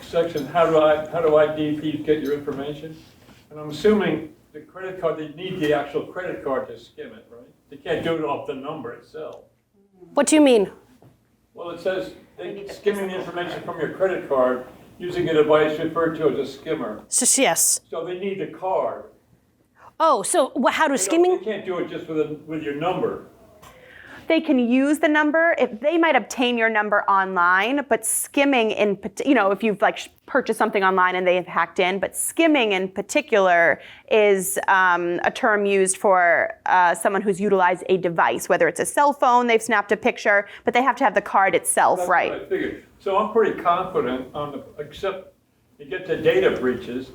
section, how do IDPs get your information? And I'm assuming the credit card, they need the actual credit card to skim it, right? They can't do it off the number itself. What do you mean? Well, it says they skimming the information from your credit card using a device referred to as a skimmer. So, yes. So they need the card. Oh, so how does They skimming? can't do it just with your number. They can use the number. If they might obtain your number online, but skimming if you've like purchased something online and they have hacked in, but skimming in particular is a term used for someone who's utilized a device, whether it's a cell phone, they've snapped a picture, but they have to have the card itself, That's right? what I figured. So I'm pretty confident except you get to data breaches.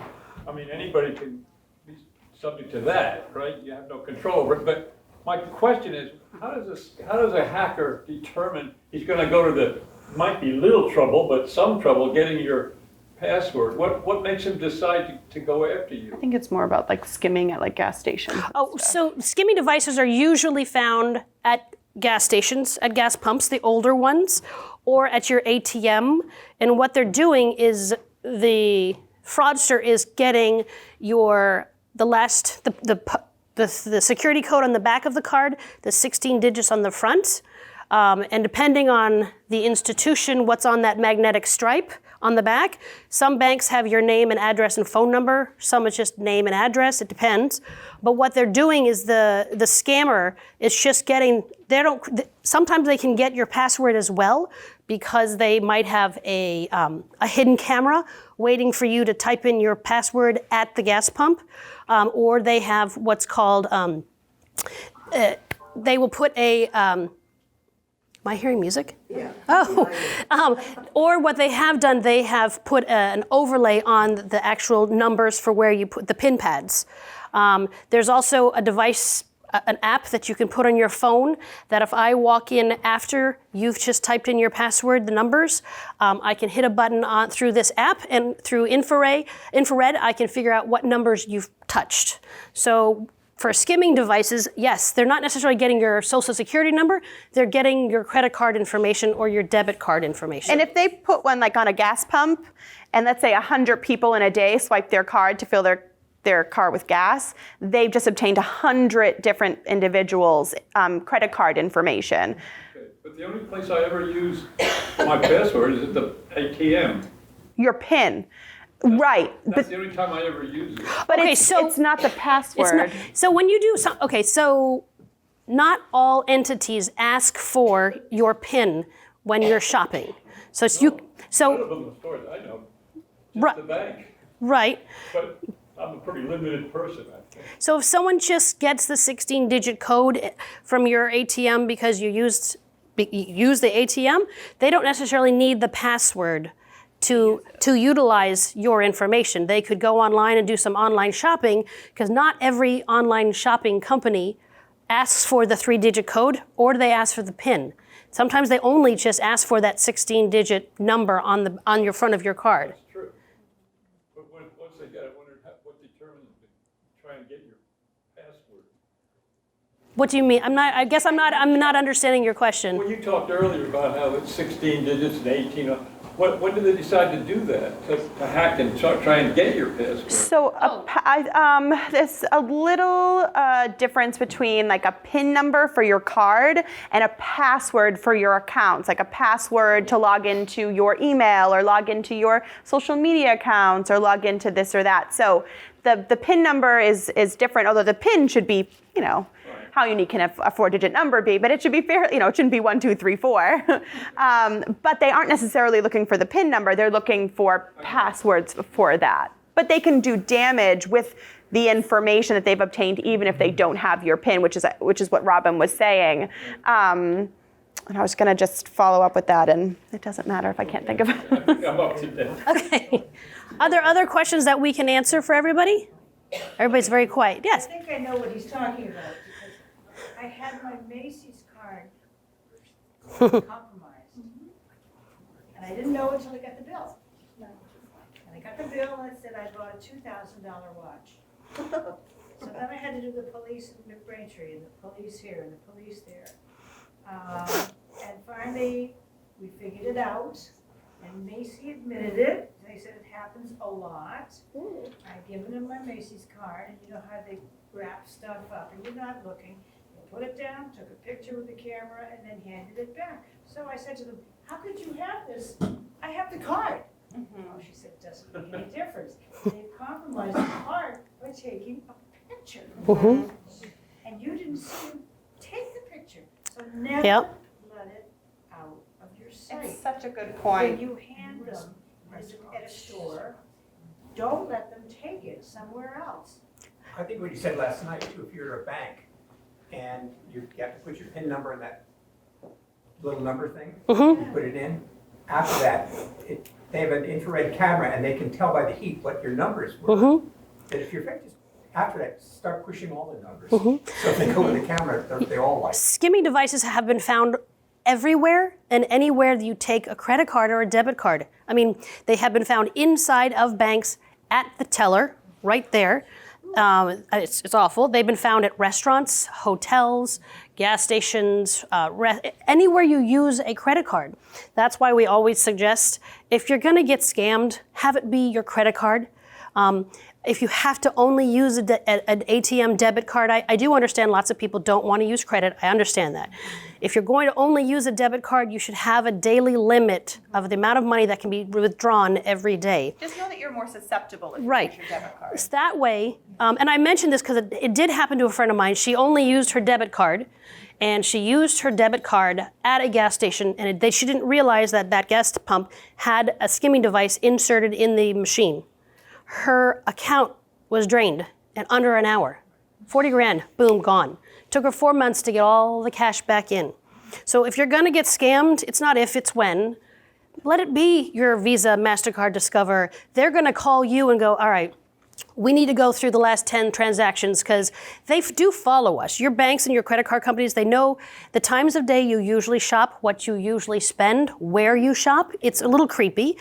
I mean, anybody can be subject to that, right? You have no control over it. But my question is, how does a hacker determine he's going to go to might be little trouble, but some trouble getting your password? What makes him decide to go after you? I think it's more about like skimming at like gas stations. Oh, so skimming devices are usually found at gas stations, at gas pumps, the older ones, or at your ATM. And what they're doing is the fraudster is getting the security code on the back of the card, the 16 digits on the front, and depending on the institution, what's on that magnetic stripe on the back. Some banks have your name and address and phone number. Some it's just name and address. It depends. But what they're doing is the scammer is just sometimes they can get your password as well because they might have a hidden camera waiting for you to type in your password at the gas pump. Or they have what's called, they will put am I hearing music? Yeah. Oh, or what they have done, they have put an overlay on the actual numbers for where you put the pin pads. There's also a device, an app that you can put on your phone that if I walk in after you've just typed in your password, the numbers, I can hit a button through this app, and through infrared, I can figure out what numbers you've touched. So for skimming devices, yes, they're not necessarily getting your social security number, they're getting your credit card information or your debit card information. And if they put one like on a gas pump, and let's say 100 people in a day swipe their card to fill their car with gas, they've just obtained 100 different individuals' credit card information. Okay. But the only place I ever use my password is at the ATM. Your PIN, right? That's the only time I ever use it. But Okay, it's so- not the password. So when you do so not all entities ask for your PIN when you're shopping. So None of them the stores I know, just Right. the bank. right. But I'm a pretty limited person, I think. So if someone just gets the 16-digit code from your ATM because you use the ATM, they don't necessarily need the password to utilize your information. They could go online and do some online shopping because not every online shopping company asks for the 3-digit code or they ask for the PIN. Sometimes they only just ask for that 16-digit number on your front of your card. That's true. But once they get it, I wondered what determines them to try and get your password. What do you mean? I'm not understanding your question. Well, you talked earlier about how it's 16 digits and 18. When did they decide to do that, to hack and try and get your password? So there's a little difference between like a PIN number for your card and a password for your accounts, like a password to log into your email or log into your social media accounts or log into this or that. So the PIN number is different, although the PIN should be, you know, how unique can a four-digit number be? But it should be fair, you know, it shouldn't be 1, 2, 3, 4. But they aren't necessarily looking for the PIN number. They're looking for passwords for that. But they can do damage with the information that they've obtained, even if they don't have your PIN, which is what Robin was saying. And I was going to just follow up with that, and it doesn't matter if I can't think of it. I'm up to date. Okay. Are there other questions that we can answer for everybody? Everybody's very quiet. Yes. I think I know what he's talking about, because I had my Macy's card compromised. And I didn't know until I got the bill. And I got the bill and it said I bought a $2,000 watch. So then I had to do the police in Braintree and the police here and the police there. And finally, we figured it out. And Macy admitted it. They said it happens a lot. I'd given them my Macy's card, and you know how they wrap stuff up, and you're not looking. They put it down, took a picture with the camera, and then handed it back. So I said to them, "How could you have this? I have the card." Oh, she said, "It doesn't make any difference. They compromised the card by taking a picture. And you didn't see them take the picture. So never let it out of your sight. It's such a good When point. you hand them at a store, don't let them take it somewhere else. I think what you said last night too, if you're at a bank and you have to put your PIN number in that little number thing, you put it in. After that, they have an infrared camera and they can tell by the heat what your numbers were. And if you're just after that, start pushing all the numbers. So if they go with the camera, they all like. Skimming devices have been found everywhere and anywhere that you take a credit card or a debit card. I mean, they have been found inside of banks at the teller, right there. It's awful. They've been found at restaurants, hotels, gas stations, anywhere you use a credit card. That's why we always suggest, if you're gonna get scammed, have it be your credit card. If you have to only use an ATM debit card, I do understand lots of people don't want to use credit. I understand that. If you're going to only use a debit card, you should have a daily limit of the amount of money that can be withdrawn every day. Just know that you're more susceptible if you Right. use your debit card. It's that way, and I mentioned this because it did happen to a friend of mine. She only used her debit card, and she used her debit card at a gas station, and she didn't realize that that gas pump had a skimming device inserted in the machine. Her account was drained in under an hour. 40 grand, boom, gone. Took her 4 months to get all the cash back in. So if you're gonna get scammed, it's not if, it's when. Let it be your Visa, MasterCard, Discover. They're gonna call you and go, all right, we need to go through the last 10 transactions because they do follow us. Your banks and your credit card companies, they know the times of day you usually shop, what you usually spend, where you shop. It's a little creepy.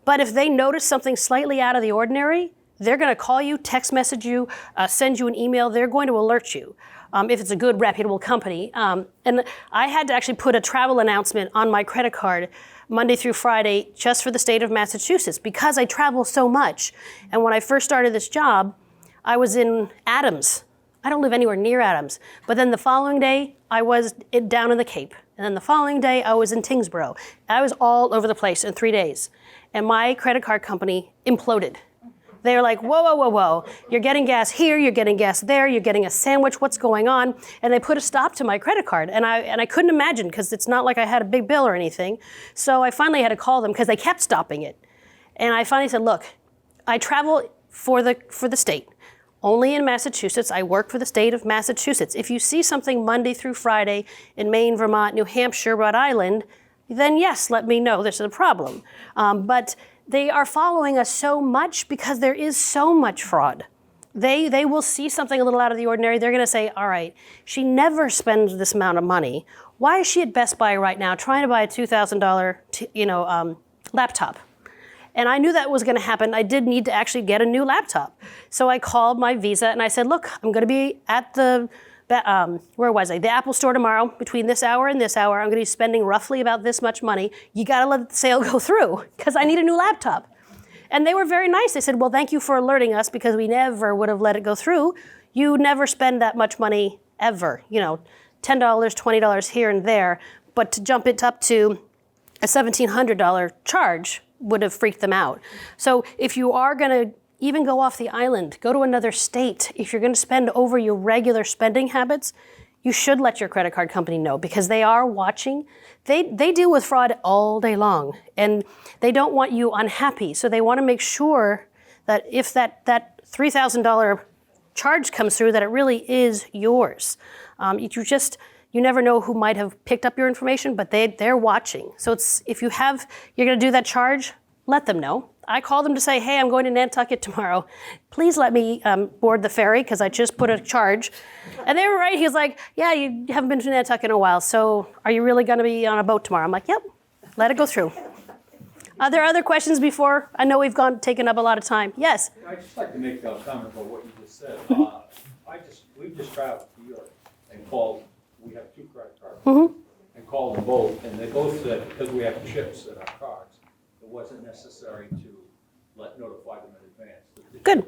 But if they notice something slightly out of the ordinary, they're going to call you, text message you, send you an email. They're going to alert you if it's a good, reputable company. And I had to actually put a travel announcement on my credit card Monday through Friday just for the state of Massachusetts because I travel so much. And when I first started this job, I was in Adams. I don't live anywhere near Adams. But then the following day, I was down in the Cape. And then the following day, I was in Tingsboro. I was all over the place in 3 days. And my credit card company imploded. They were like, whoa, whoa, whoa, whoa. You're getting gas here, you're getting gas there, you're getting a sandwich, what's going on? And they put a stop to my credit card. And I couldn't imagine because it's not like I had a big bill or anything. So I finally had to call them because they kept stopping it. And I finally said, look, I travel for the state. Only in Massachusetts. I work for the state of Massachusetts. If you see something Monday through Friday in Maine, Vermont, New Hampshire, Rhode Island, then yes, let me know there's a problem. But they are following us so much because there is so much fraud. They will see something a little out of the ordinary. They're going to say, all right, she never spends this amount of money. Why is she at Best Buy right now trying to buy a $2,000 laptop? And I knew that was going to happen. I did need to actually get a new laptop. So I called my Visa and I said, look, I'm going to be at the where was I? The Apple store tomorrow. Between this hour and this hour, I'm going to be spending roughly about this much money. You got to let the sale go through because I need a new laptop. And they were very nice. They said, well, thank you for alerting us because we never would have let it go through. You never spend that much money ever. You know, $10, $20 here and there. But to jump it up to a $1,700 charge would have freaked them out. So if you are going to even go off the island, go to another state, if you're going to spend over your regular spending habits, you should let your credit card company know because they are watching. They deal with fraud all day long and they don't want you unhappy. So they want to make sure that if that $3,000 charge comes through, that it really is yours. You never know who might have picked up your information, but they're watching. So you're going to do that charge, let them know. I call them to say, hey, I'm going to Nantucket tomorrow. Please let me board the ferry because I just put a charge. And they were right. He was like, yeah, you haven't been to Nantucket in a while, so are you really going to be on a boat tomorrow? I'm like, yep, let it go through. Are there other questions before? I know we've taken up a lot of time. Yes? I'd just like to make a comment about what you just said. We've just traveled to Europe and called, we have 2 credit cards, and called them both, and they both said, because we have chips in our cards, it wasn't necessary to notify them in advance. Good.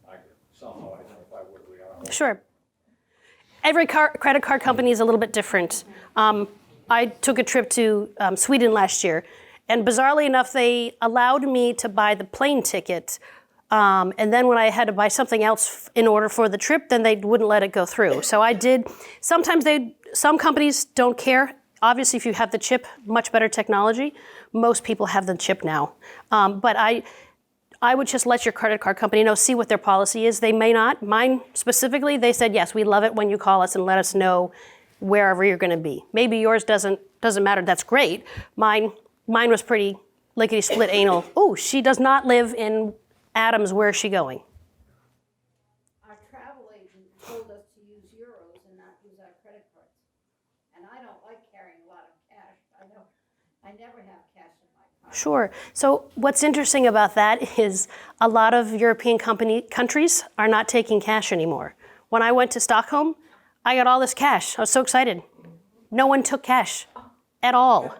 I could somehow identify where we are. Sure. Every credit card company is a little bit different. I took a trip to Sweden last year, and bizarrely enough, they allowed me to buy the plane ticket, and then when I had to buy something else in order for the trip, then they wouldn't let it go through. So I did. Sometimes some companies don't care. Obviously, if you have the chip, much better technology. Most people have the chip now. But I would just let your credit card company know, see what their policy is. They may not. Mine specifically, they said, yes, we love it when you call us and let us know wherever you're going to be. Maybe yours doesn't matter. That's great. Mine was pretty lickety-split anal. Oh, she does not live in Adams. Where is she going? Our travel agent told us to use euros and not use our credit cards. And I don't like carrying a lot of cash. I never have cash in my car. Sure. So what's interesting about that is a lot of European countries are not taking cash anymore. When I went to Stockholm, I got all this cash. I was so excited. No one took cash at all,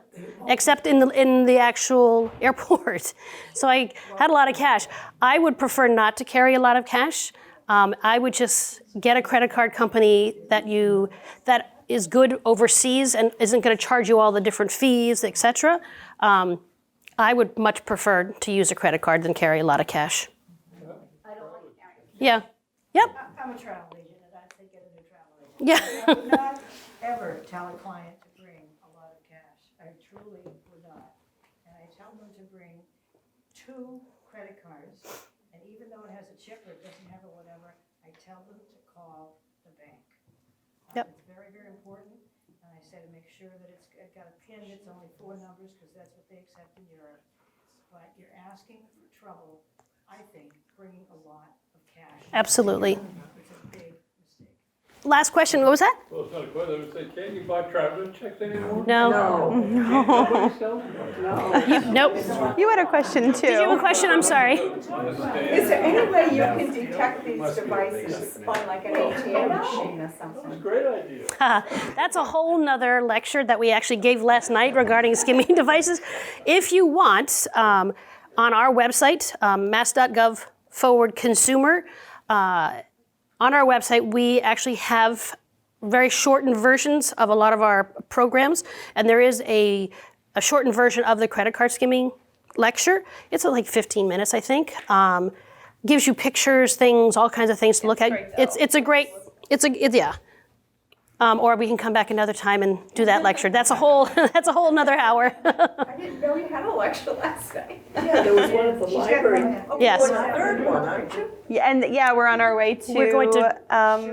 except in the actual airport. So I had a lot of cash. I would prefer not to carry a lot of cash. I would just get a credit card company that is good overseas and isn't going to charge you all the different fees, etc. I would much prefer to use a credit card than carry a lot of cash. I don't like carrying. Yeah. Yep. I'm a travel agent and I think get a new travel agent. Yeah. I would not ever tell a client to bring a lot of cash. I truly would not. And I tell them to bring 2 credit cards. And even though it has a chip or it doesn't have it, whatever, I tell them to call the bank. Yep. It's very, very important. And I say to make sure that it's got a PIN that's only 4 numbers because that's what they accept in Europe. But you're asking for trouble, I think, bringing a lot of cash. Absolutely. It's a big mistake. Last question. What was that? Well, it's not a question. I would say, can you buy traveling checks anymore? No. Nobody sells them? Nope. You had a question too. Did you have a question? I'm sorry. Is there any way you can detect these devices on like an ATM machine or something? Great idea. That's a whole nother lecture that we actually gave last night regarding skimming devices. If you want, on our website, mass.gov/consumer, on our website, we actually have very shortened versions of a lot of our programs, and there is a shortened version of the credit card skimming lecture. It's like 15 minutes, I think. Gives you pictures, things, all kinds of things to look at. Yeah. Or we can come back another time and do that lecture. That's a whole another hour. I didn't know you had a lecture last night. Yeah, there was one at the library. Yes. You're the 3rd one, aren't you? Yeah, and we're on our way to We're going to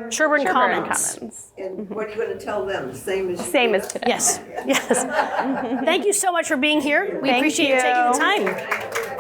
Sherburne Commons. And what are you going to tell them? Same as today. Yes. Thank you so much for being here. We Thank appreciate you taking the you. time.